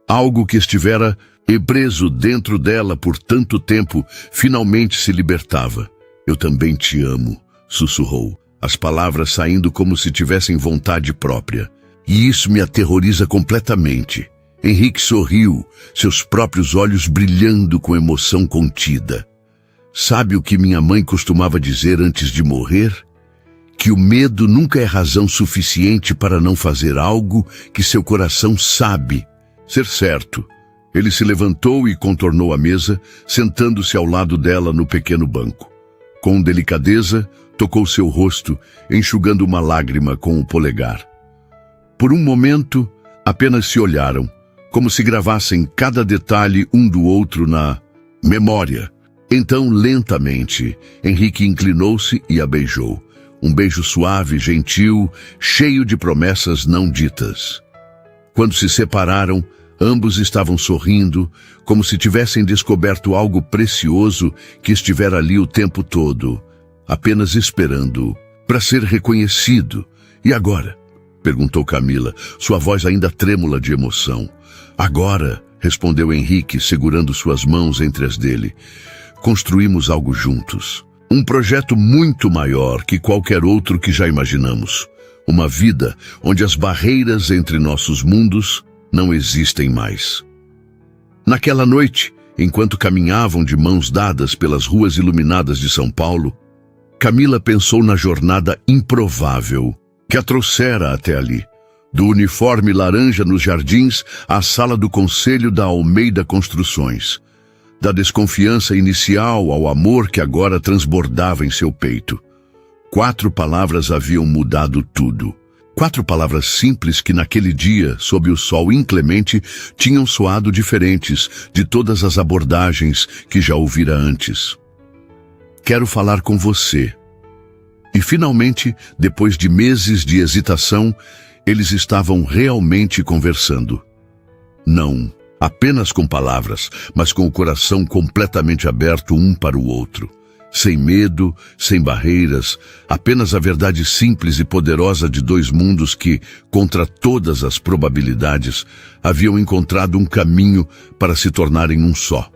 Algo que estivera preso dentro dela por tanto tempo, finalmente se libertava. Eu também te amo, sussurrou, as palavras saindo como se tivessem vontade própria. E isso me aterroriza completamente. Henrique sorriu, seus próprios olhos brilhando com emoção contida. Sabe o que minha mãe costumava dizer antes de morrer? Que o medo nunca é razão suficiente para não fazer algo que seu coração sabe ser certo. Ele se levantou e contornou a mesa, sentando-se ao lado dela no pequeno banco. Com delicadeza, tocou seu rosto, enxugando uma lágrima com o polegar. Por um momento, apenas se olharam, como se gravassem cada detalhe um do outro na memória. Então, lentamente, Henrique inclinou-se e a beijou. Um beijo suave, gentil, cheio de promessas não ditas. Quando se separaram, Ambos estavam sorrindo, como se tivessem descoberto algo precioso que estivera ali o tempo todo, apenas esperando para ser reconhecido. E agora? Perguntou Camila, sua voz ainda trêmula de emoção. Agora, respondeu Henrique, segurando suas mãos entre as dele. Construímos algo juntos. Um projeto muito maior que qualquer outro que já imaginamos. Uma vida onde as barreiras entre nossos mundos não existem mais. Naquela noite, enquanto caminhavam de mãos dadas pelas ruas iluminadas de São Paulo, Camila pensou na jornada improvável que a trouxera até ali. Do uniforme laranja nos jardins à sala do Conselho da Almeida Construções. Da desconfiança inicial ao amor que agora transbordava em seu peito. 4 palavras haviam mudado tudo. 4 palavras simples que naquele dia, sob o sol inclemente, tinham soado diferentes de todas as abordagens que já ouvira antes. Quero falar com você. E finalmente, depois de meses de hesitação, eles estavam realmente conversando. Não apenas com palavras, mas com o coração completamente aberto um para o outro. Sem medo, sem barreiras, apenas a verdade simples e poderosa de 2 mundos que, contra todas as probabilidades, haviam encontrado um caminho para se tornarem um só.